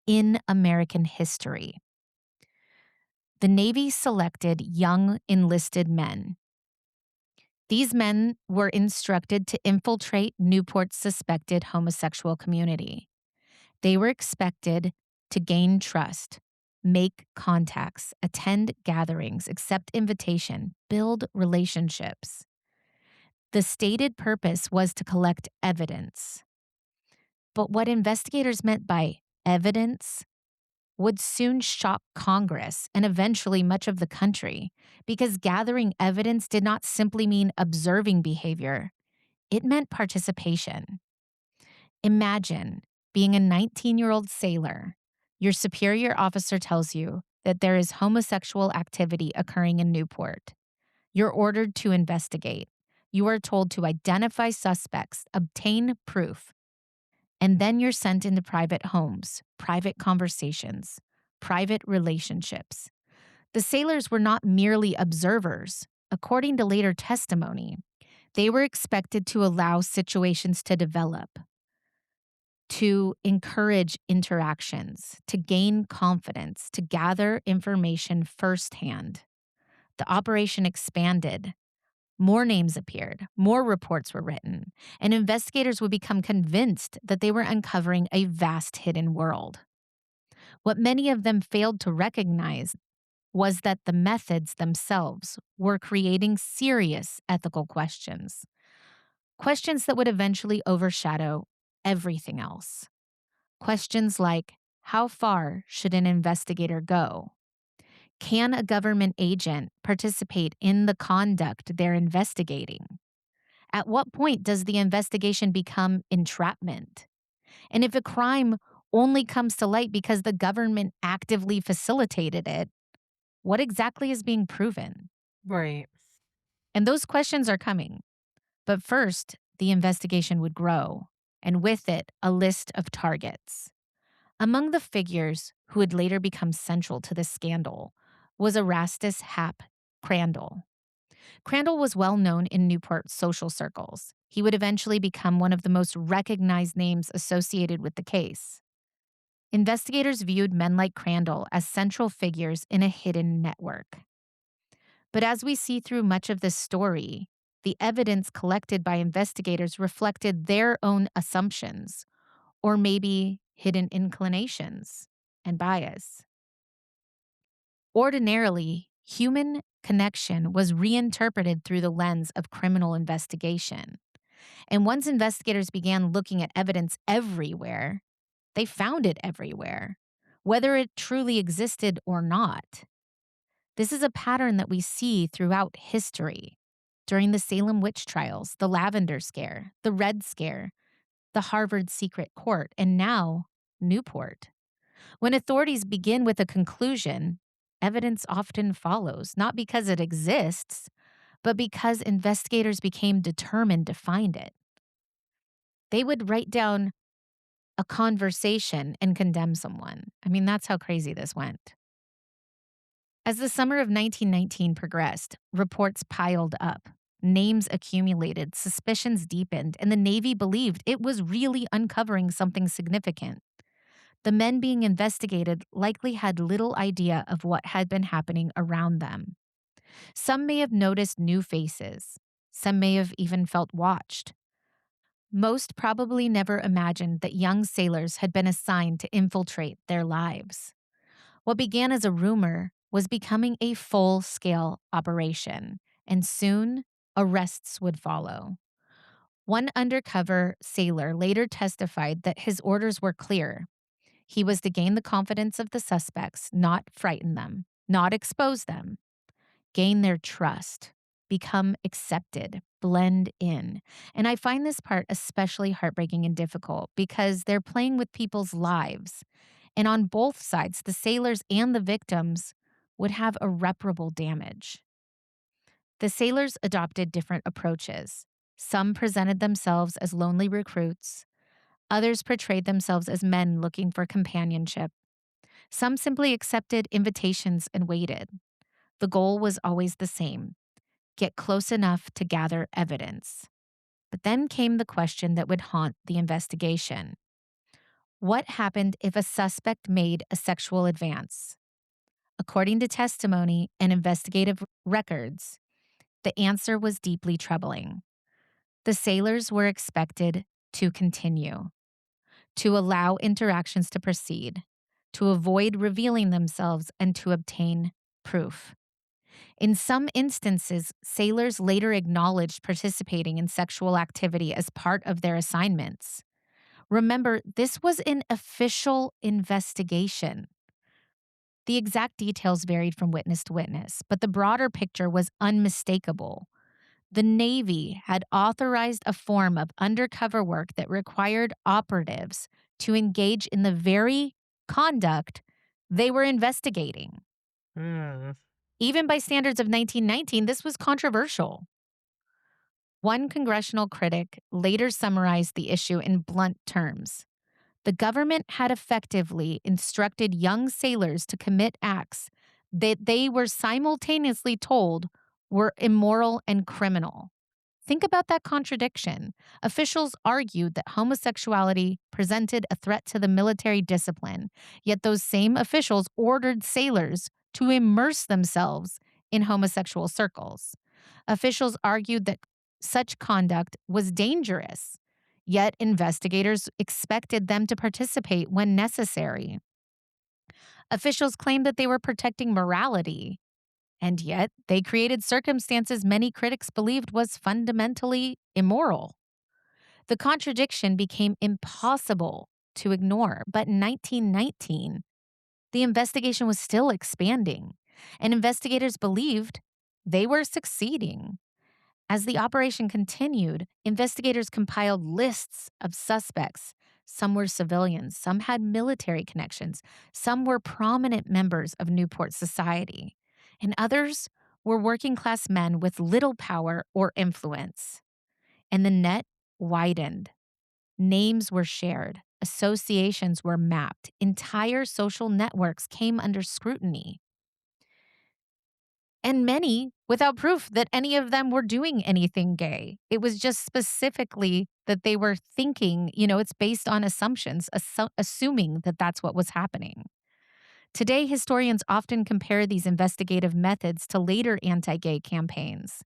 in American history. The Navy selected young enlisted men. These men were instructed to infiltrate Newport's suspected homosexual community. They were expected to gain trust, make contacts, attend gatherings, accept invitation, build relationships. The stated purpose was to collect evidence. But what investigators meant by evidence would soon shock Congress and eventually much of the country, because gathering evidence did not simply mean observing behavior, it meant participation. Imagine being a 19-year-old sailor. Your superior officer tells you that there is homosexual activity occurring in Newport. You're ordered to investigate. You are told to identify suspects, obtain proof, and then you're sent into private homes, private conversations, private relationships. The sailors were not merely observers. According to later testimony, they were expected to allow situations to develop, to encourage interactions, to gain confidence, to gather information firsthand. The operation expanded. More names appeared, more reports were written, and investigators would become convinced that they were uncovering a vast hidden world. What many of them failed to recognize was that the methods themselves were creating serious ethical questions, questions that would eventually overshadow everything else. Questions like, how far should an investigator go? Can a government agent participate in the conduct they're investigating? At what point does the investigation become entrapment? And if a crime only comes to light because the government actively facilitated it, what exactly is being proven?
Right.
And those questions are coming. But first, the investigation would grow, and with it, a list of targets. Among the figures who would later become central to this scandal was Erastus Hap Crandall. Crandall was well known in Newport social circles. He would eventually become one of the most recognized names associated with the case. Investigators viewed men like Crandall as central figures in a hidden network. But as we see through much of this story, the evidence collected by investigators reflected their own assumptions, or maybe hidden inclinations and bias. Ordinarily, human connection was reinterpreted through the lens of criminal investigation. And once investigators began looking at evidence everywhere, they found it everywhere, whether it truly existed or not. This is a pattern that we see throughout history. During the Salem witch trials, the Lavender Scare, the Red Scare, the Harvard secret court, and now Newport. When authorities begin with a conclusion, evidence often follows, not because it exists, but because investigators became determined to find it. They would write down a conversation and condemn someone. I mean, that's how crazy this went. As the summer of 1919 progressed, reports piled up. Names accumulated, suspicions deepened, and the Navy believed it was really uncovering something significant. The men being investigated likely had little idea of what had been happening around them. Some may have noticed new faces. Some may have even felt watched. Most probably never imagined that young sailors had been assigned to infiltrate their lives. What began as a rumor was becoming a full-scale operation, and soon arrests would follow. One undercover sailor later testified that his orders were clear. He was to gain the confidence of the suspects, not frighten them, not expose them, gain their trust, become accepted, blend in. And I find this part especially heartbreaking and difficult because they're playing with people's lives. And on both sides, the sailors and the victims would have irreparable damage. The sailors adopted different approaches. Some presented themselves as lonely recruits. Others portrayed themselves as men looking for companionship. Some simply accepted invitations and waited. The goal was always the same: get close enough to gather evidence. But then came the question that would haunt the investigation. What happened if a suspect made a sexual advance? According to testimony and investigative records, the answer was deeply troubling. The sailors were expected to continue, to allow interactions to proceed, to avoid revealing themselves, and to obtain proof. In some instances, sailors later acknowledged participating in sexual activity as part of their assignments. Remember, this was an official investigation. The exact details varied from witness to witness, but the broader picture was unmistakable. The Navy had authorized a form of undercover work that required operatives to engage in the very conduct they were investigating.
Hmm.
Even by standards of 1919, this was controversial. One congressional critic later summarized the issue in blunt terms. The government had effectively instructed young sailors to commit acts that they were simultaneously told were immoral and criminal. Think about that contradiction. Officials argued that homosexuality presented a threat to the military discipline, yet those same officials ordered sailors to immerse themselves in homosexual circles. Officials argued that such conduct was dangerous, yet investigators expected them to participate when necessary. Officials claimed that they were protecting morality, and yet they created circumstances many critics believed was fundamentally immoral. The contradiction became impossible to ignore, but in 1919, the investigation was still expanding, and investigators believed they were succeeding. As the operation continued, investigators compiled lists of suspects. Some were civilians, some had military connections, some were prominent members of Newport society, and others were working class men with little power or influence. And the net widened. Names were shared, associations were mapped, entire social networks came under scrutiny. And many without proof that any of them were doing anything gay. It was just specifically that they were thinking, it's based on assumptions, assuming that that's what was happening. Today, historians often compare these investigative methods to later anti gay campaigns.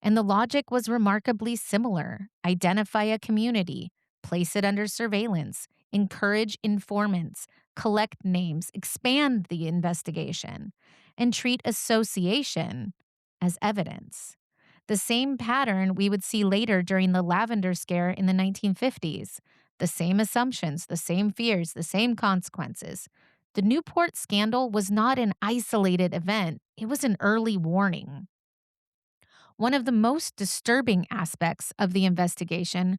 And the logic was remarkably similar: identify a community, place it under surveillance, encourage informants, collect names, expand the investigation, and treat association as evidence. The same pattern we would see later during the Lavender Scare in the 1950s. The same assumptions, the same fears, the same consequences. The Newport scandal was not an isolated event, it was an early warning. One of the most disturbing aspects of the investigation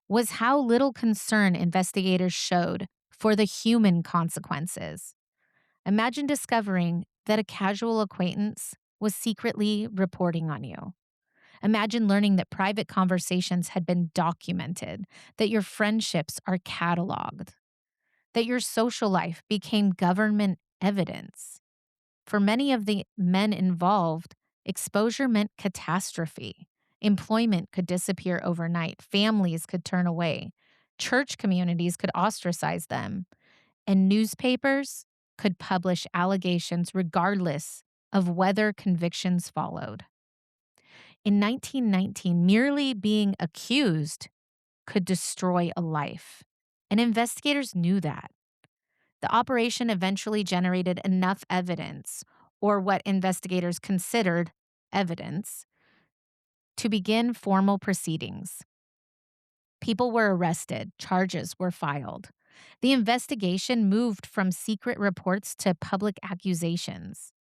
was how little concern investigators showed for the human consequences. Imagine discovering that a casual acquaintance was secretly reporting on you. Imagine learning that private conversations had been documented, that your friendships are cataloged, that your social life became government evidence. For many of the men involved, exposure meant catastrophe. Employment could disappear overnight. Families could turn away. Church communities could ostracize them. And newspapers could publish allegations regardless of whether convictions followed. In 1919, merely being accused could destroy a life. And investigators knew that. The operation eventually generated enough evidence, or what investigators considered evidence, to begin formal proceedings. People were arrested, charges were filed. The investigation moved from secret reports to public accusations.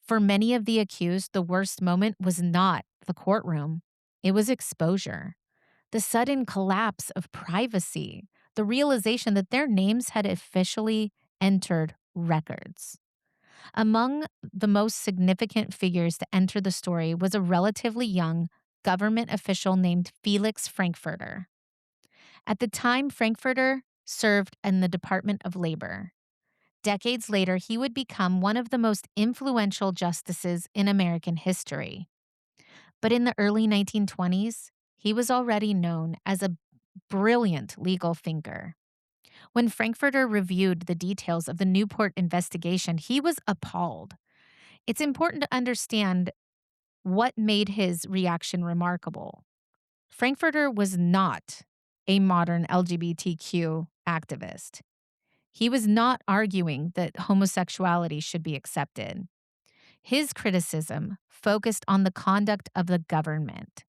For many of the accused, the worst moment was not the courtroom, it was exposure. The sudden collapse of privacy, the realization that their names had officially entered records. Among the most significant figures to enter the story was a relatively young government official named Felix Frankfurter. At the time, Frankfurter served in the Department of Labor. Decades later, he would become one of the most influential justices in American history. But in the early 1920s, he was already known as a brilliant legal thinker. When Frankfurter reviewed the details of the Newport investigation, he was appalled. It's important to understand what made his reaction remarkable. Frankfurter was not a modern LGBTQ activist. He was not arguing that homosexuality should be accepted. His criticism focused on the conduct of the government.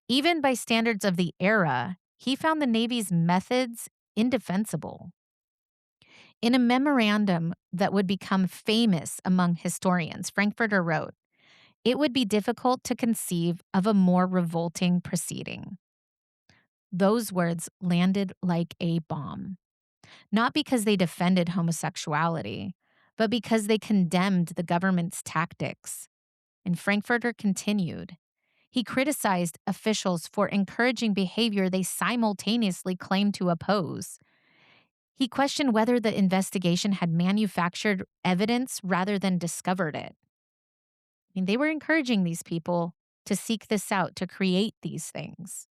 Even by standards of the era, he found the Navy's methods indefensible. In a memorandum that would become famous among historians, Frankfurter wrote, "It would be difficult to conceive of a more revolting proceeding." Those words landed like a bomb, not because they defended homosexuality, but because they condemned the government's tactics. And Frankfurter continued. He criticized officials for encouraging behavior they simultaneously claimed to oppose. He questioned whether the investigation had manufactured evidence rather than discovered it. I mean, they were encouraging these people to seek this out, to create these things.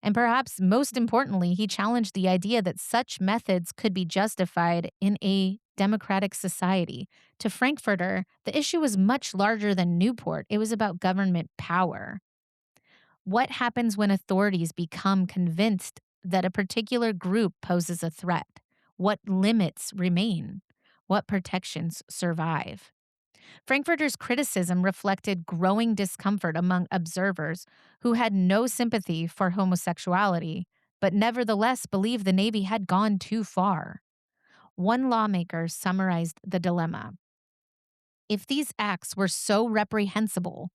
And perhaps most importantly, he challenged the idea that such methods could be justified in a democratic society. To Frankfurter, the issue was much larger than Newport. It was about government power. What happens when authorities become convinced that a particular group poses a threat? What limits remain? What protections survive? Frankfurter's criticism reflected growing discomfort among observers who had no sympathy for homosexuality, but nevertheless believed the Navy had gone too far. One lawmaker summarized the dilemma. If these acts were so reprehensible,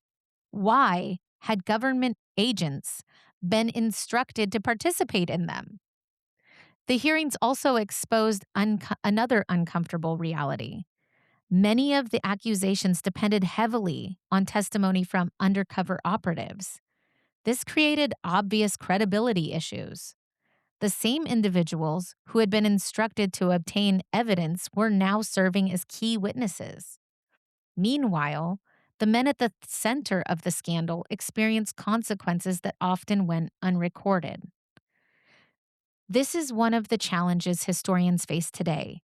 why had government agents been instructed to participate in them? The hearings also exposed another uncomfortable reality. Many of the accusations depended heavily on testimony from undercover operatives. This created obvious credibility issues. The same individuals who had been instructed to obtain evidence were now serving as key witnesses. Meanwhile, the men at the center of the scandal experienced consequences that often went unrecorded. This is one of the challenges historians face today.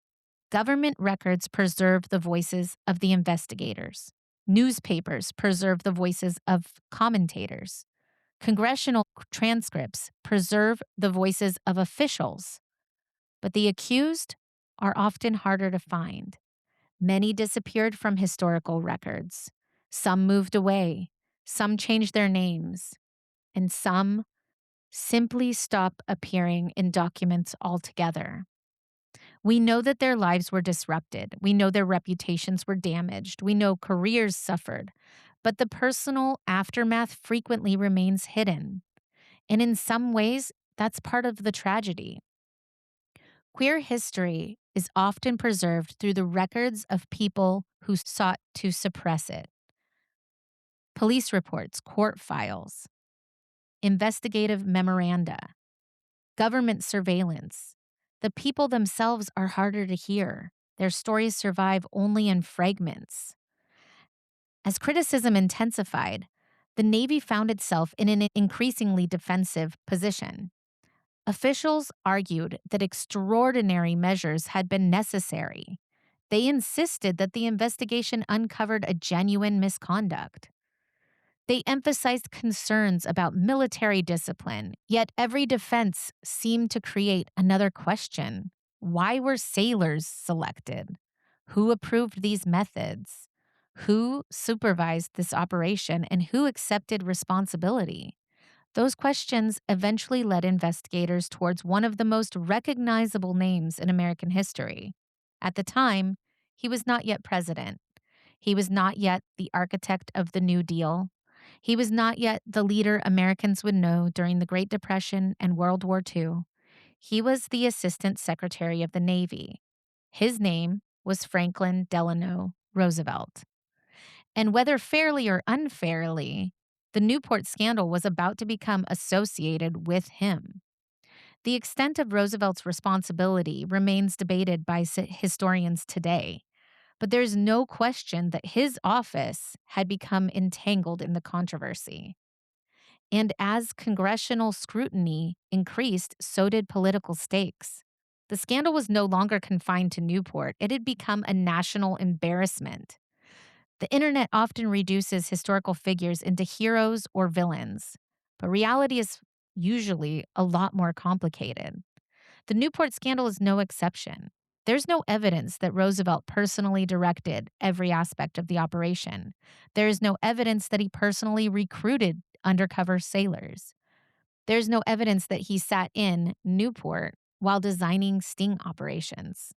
Government records preserve the voices of the investigators. Newspapers preserve the voices of commentators. Congressional transcripts preserve the voices of officials. But the accused are often harder to find. Many disappeared from historical records. Some moved away. Some changed their names. And some simply stop appearing in documents altogether. We know that their lives were disrupted. We know their reputations were damaged. We know careers suffered. But the personal aftermath frequently remains hidden. And in some ways, that's part of the tragedy. Queer history is often preserved through the records of people who sought to suppress it. Police reports, court files, investigative memoranda, government surveillance. The people themselves are harder to hear. Their stories survive only in fragments. As criticism intensified, the Navy found itself in an increasingly defensive position. Officials argued that extraordinary measures had been necessary. They insisted that the investigation uncovered a genuine misconduct. They emphasized concerns about military discipline, yet every defense seemed to create another question. Why were sailors selected? Who approved these methods? Who supervised this operation, and who accepted responsibility? Those questions eventually led investigators towards one of the most recognizable names in American history. At the time, he was not yet president. He was not yet the architect of the New Deal. He was not yet the leader Americans would know during the Great Depression and World War II. He was the Assistant Secretary of the Navy. His name was Franklin Delano Roosevelt. And whether fairly or unfairly, the Newport scandal was about to become associated with him. The extent of Roosevelt's responsibility remains debated by historians today, But there's no question that his office had become entangled in the controversy. And as congressional scrutiny increased, so did political stakes. The scandal was no longer confined to Newport, it had become a national embarrassment. The internet often reduces historical figures into heroes or villains, but reality is usually a lot more complicated. The Newport scandal is no exception. There's no evidence that Roosevelt personally directed every aspect of the operation. There is no evidence that he personally recruited undercover sailors. There's no evidence that he sat in Newport while designing sting operations.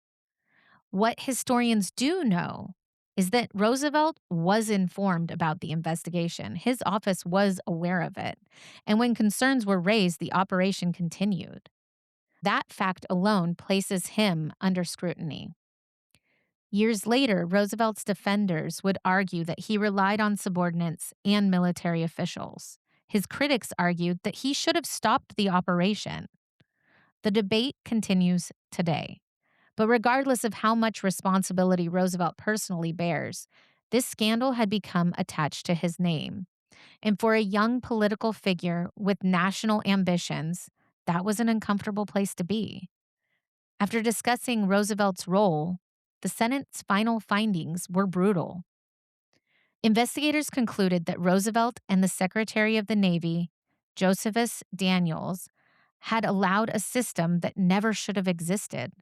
What historians do know is that Roosevelt was informed about the investigation. His office was aware of it. And when concerns were raised, the operation continued. That fact alone places him under scrutiny. Years later, Roosevelt's defenders would argue that he relied on subordinates and military officials. His critics argued that he should have stopped the operation. The debate continues today. But regardless of how much responsibility Roosevelt personally bears, this scandal had become attached to his name. And for a young political figure with national ambitions, that was an uncomfortable place to be. After discussing Roosevelt's role, the Senate's final findings were brutal. Investigators concluded that Roosevelt and the Secretary of the Navy, Josephus Daniels, had allowed a system that never should have existed.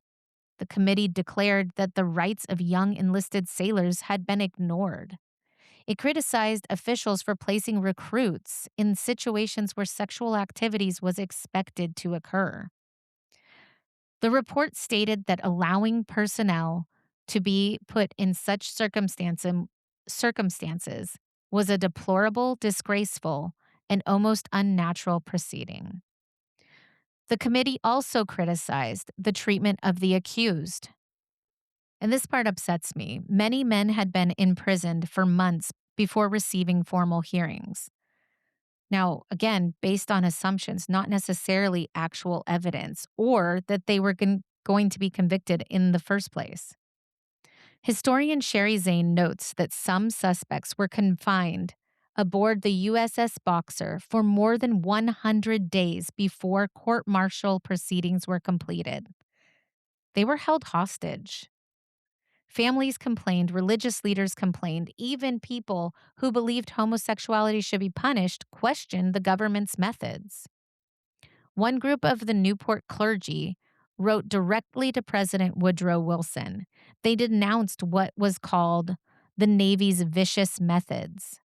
The committee declared that the rights of young enlisted sailors had been ignored. It criticized officials for placing recruits in situations where sexual activities was expected to occur. The report stated that allowing personnel to be put in such circumstances was a deplorable, disgraceful, and almost unnatural proceeding. The committee also criticized the treatment of the accused. And this part upsets me. Many men had been imprisoned for months before receiving formal hearings. Now, again, based on assumptions, not necessarily actual evidence, or that they were going to be convicted in the first place. Historian Sherry Zane notes that some suspects were confined aboard the USS Boxer for more than 100 days before court-martial proceedings were completed. They were held hostage. Families complained, religious leaders complained, even people who believed homosexuality should be punished questioned the government's methods. One group of the Newport clergy wrote directly to President Woodrow Wilson. They denounced what was called the Navy's vicious methods.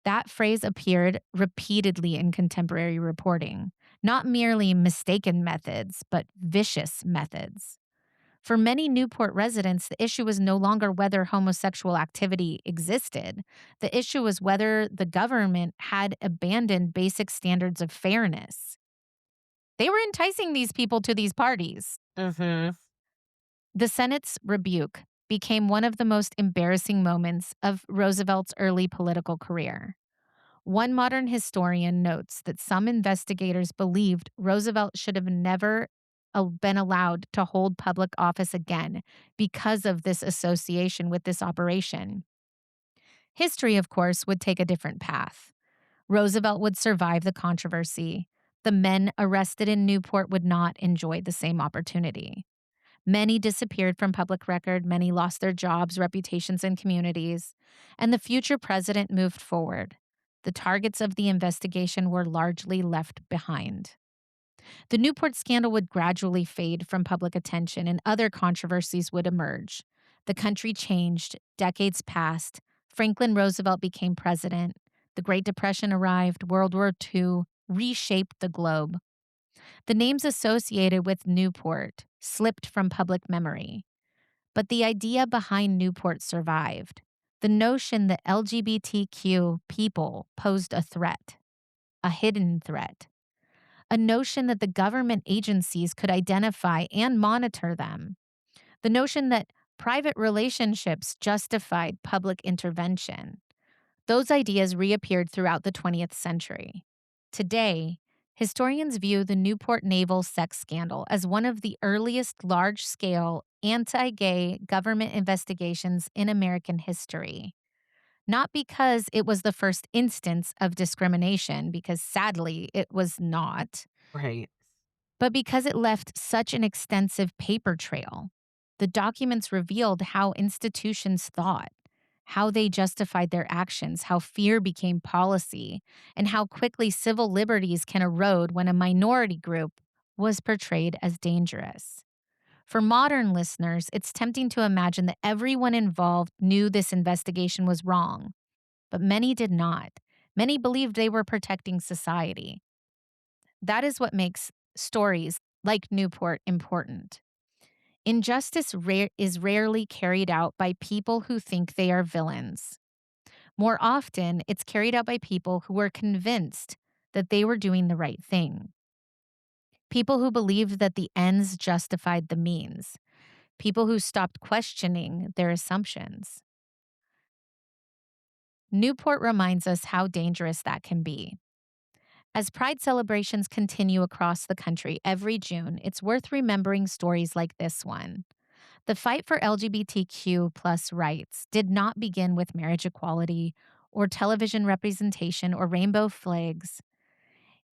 That phrase appeared repeatedly in contemporary reporting, not merely mistaken methods, but vicious methods. For many Newport residents, the issue was no longer whether homosexual activity existed. The issue was whether the government had abandoned basic standards of fairness. They were enticing these people to these parties.
Mm-hmm.
The Senate's rebuke became one of the most embarrassing moments of Roosevelt's early political career. One modern historian notes that some investigators believed Roosevelt should have never been allowed to hold public office again because of this association with this operation. History, of course, would take a different path. Roosevelt would survive the controversy. The men arrested in Newport would not enjoy the same opportunity. Many disappeared from public record, many lost their jobs, reputations, and communities, and the future president moved forward. The targets of the investigation were largely left behind. The Newport scandal would gradually fade from public attention and other controversies would emerge. The country changed, decades passed, Franklin Roosevelt became president, the Great Depression arrived, World War II reshaped the globe. The names associated with Newport slipped from public memory. But the idea behind Newport survived. The notion that LGBTQ people posed a threat, a hidden threat, a notion that the government agencies could identify and monitor them, the notion that private relationships justified public intervention. Those ideas reappeared throughout the 20th century. Today, historians view the Newport Naval Sex Scandal as one of the earliest large-scale anti-gay government investigations in American history. Not because it was the first instance of discrimination, because sadly it was not,
Right.
but because it left such an extensive paper trail. The documents revealed how institutions thought, how they justified their actions, how fear became policy, and how quickly civil liberties can erode when a minority group was portrayed as dangerous. For modern listeners, it's tempting to imagine that everyone involved knew this investigation was wrong, but many did not. Many believed they were protecting society. That is what makes stories like Newport important. Injustice is rarely carried out by people who think they are villains. More often, it's carried out by people who were convinced that they were doing the right thing. People who believed that the ends justified the means. People who stopped questioning their assumptions. Newport reminds us how dangerous that can be. As Pride celebrations continue across the country every June, it's worth remembering stories like this one. The fight for LGBTQ plus rights did not begin with marriage equality or television representation or rainbow flags.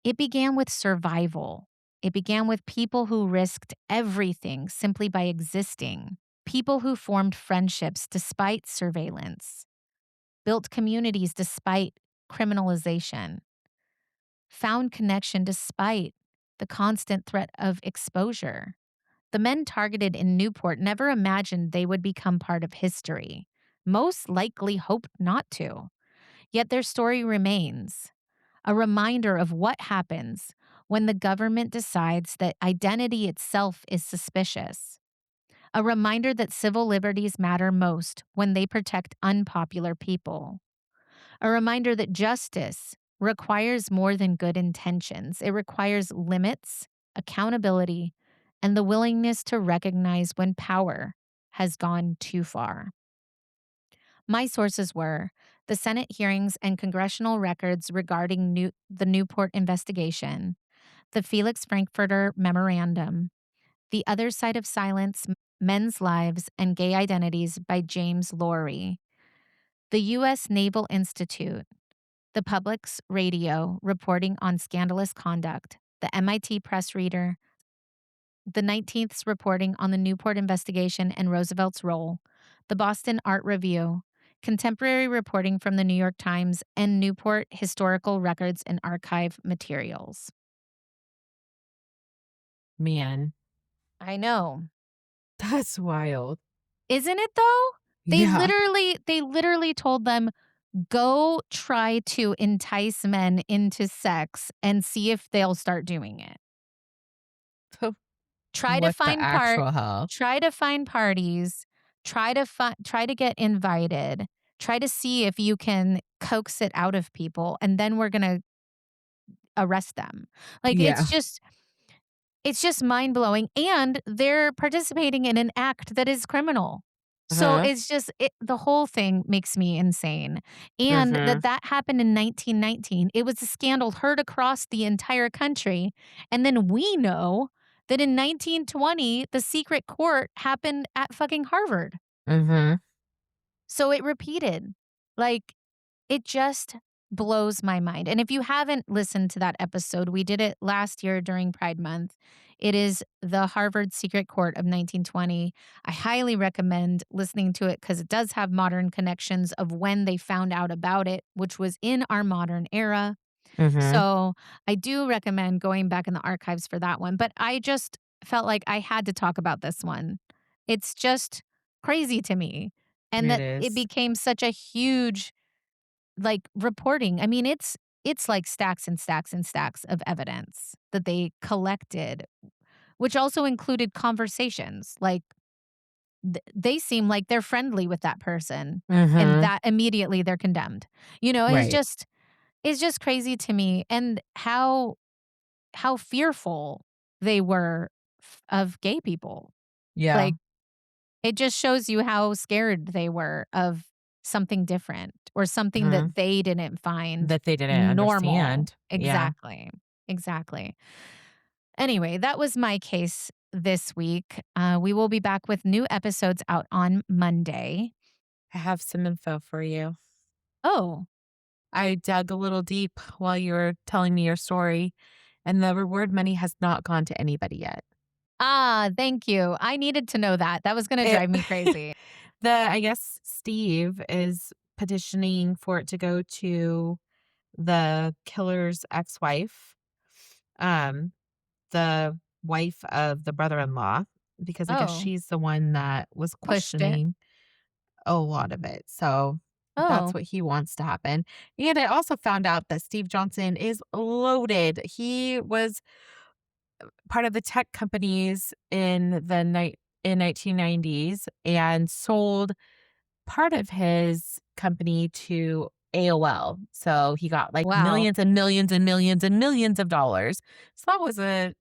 It began with survival. It began with people who risked everything simply by existing, people who formed friendships despite surveillance, built communities despite criminalization, found connection despite the constant threat of exposure. The men targeted in Newport never imagined they would become part of history. Most likely hoped not to. Yet their story remains a reminder of what happens when the government decides that identity itself is suspicious. A reminder that civil liberties matter most when they protect unpopular people. A reminder that justice requires more than good intentions. It requires limits, accountability, and the willingness to recognize when power has gone too far. My sources were the Senate hearings and congressional records regarding the Newport investigation, the Felix Frankfurter Memorandum, The Other Side of Silence, Men's Lives and Gay Identities by James Laurie, the U.S. Naval Institute, the Public's Radio reporting on scandalous conduct, the MIT Press Reader, the 19th's reporting on the Newport investigation and Roosevelt's role, the Boston Art Review, contemporary reporting from the New York Times, and Newport historical records and archive materials.
Man,
I know.
that's wild.
Isn't it though?
Yeah.
They literally told them, go try to entice men into sex and see if they'll start doing it. Try to
What the
find
actual hell?
try to find parties, try to get invited, try to see if you can coax it out of people, and then we're gonna arrest them. Like,
Yeah.
it's just mind-blowing, and they're participating in an act that is criminal. So
Uh-huh.
it's just the whole thing makes me insane, and
Mhm.
that happened in 1919. It was a scandal heard across the entire country, and then we know that in 1920, the secret court happened at fucking Harvard.
Mhm.
So it repeated. Like, it just blows my mind. And if you haven't listened to that episode, we did it last year during Pride Month. It is the Harvard Secret Court of 1920. I highly recommend listening to it because it does have modern connections of when they found out about it, which was in our modern era.
Mhm.
So I do recommend going back in the archives for that one. But I just felt like I had to talk about this one. It's just crazy to me. And
It
that it
is.
became such a huge like reporting. I mean, it's like stacks and stacks and stacks of evidence that they collected, which also included conversations. Like they seem like they're friendly with that person and
Mhm.
that immediately they're condemned. You know,
Right.
it's just crazy to me and how fearful they were of gay people.
Yeah.
Like it just shows you how scared they were of something different or something
Mhm.
that they didn't find
That they didn't
normal.
understand. Yeah.
Exactly. Exactly. Anyway, that was my case this week. We will be back with new episodes out on Monday.
I have some info for you.
Oh,
I dug a little deep while you were telling me your story, and the reward money has not gone to anybody yet.
thank you. I needed to know that. That was going to
It
drive me crazy.
I guess Steve is petitioning for it to go to the killer's ex-wife, um, the wife of the brother-in-law, because I guess
Oh,
she's the one that was
pushed it.
questioning a lot of it. So that's
Oh,
what he wants to happen. And I also found out that Steve Johnson is loaded. He was part of the tech companies in 1990s and sold part of his company to AOL. So he got like
wow.
millions and millions and millions and millions of dollars. So that was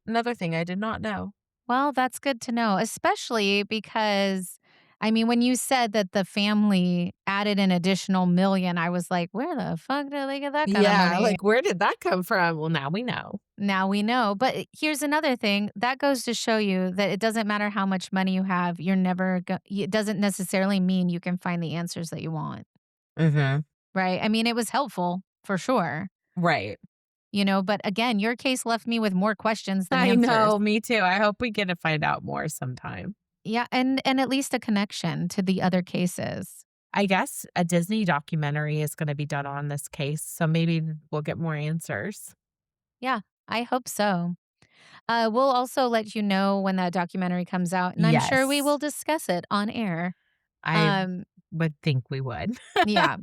another thing I did not know.
Well, that's good to know, especially because, I mean, when you said that the family added an additional million, I was like, where the fuck did they get that kind of
Yeah,
money?
like where did that come from? Well, now we know.
Now we know. But here's another thing that goes to show you that it doesn't matter how much money you have, it doesn't necessarily mean you can find the answers that you want,
Mhm.
right? I mean, it was helpful for sure,
Right.
but again, your case left me with more questions than
I
answers.
know, me too. I hope we get to find out more sometime.
Yeah, and at least a connection to the other cases.
I guess a Disney documentary is gonna be done on this case, so maybe we'll get more answers.
Yeah, I hope so. We'll also let you know when that documentary comes out, and I'm sure we will
Yes.
discuss it on air.
I
Um,
would think we would.
yeah.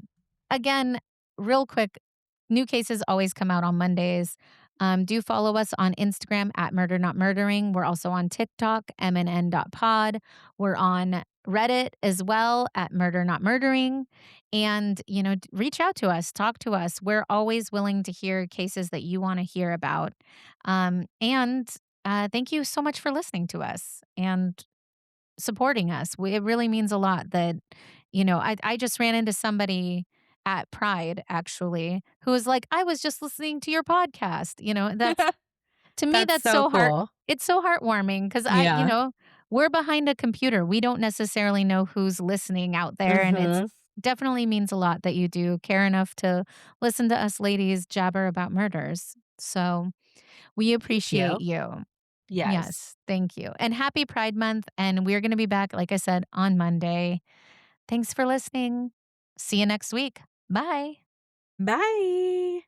Again, real quick, new cases always come out on Mondays. Do follow us on Instagram at Murder Not Murdering. We're also on TikTok, mnn.pod. We're on Reddit as well at Murder Not Murdering. And, reach out to us, talk to us. We're always willing to hear cases that you want to hear about. And thank you so much for listening to us and supporting us. It really means a lot that, I just ran into somebody at Pride actually who was like, I was just listening to your podcast. That's to me,
That's
that's
so
so
cool.
it's so heartwarming because
Yeah.
we're behind a computer. We don't necessarily know who's listening out there. And it's
Mhm.
definitely means a lot that you do care enough to listen to us ladies jabber about murders. So we
Thank
appreciate
you.
you.
Yes.
Yes, thank you. And happy Pride Month. And we're going to be back, like I said, on Monday. Thanks for listening. See you next week. Bye.
Bye.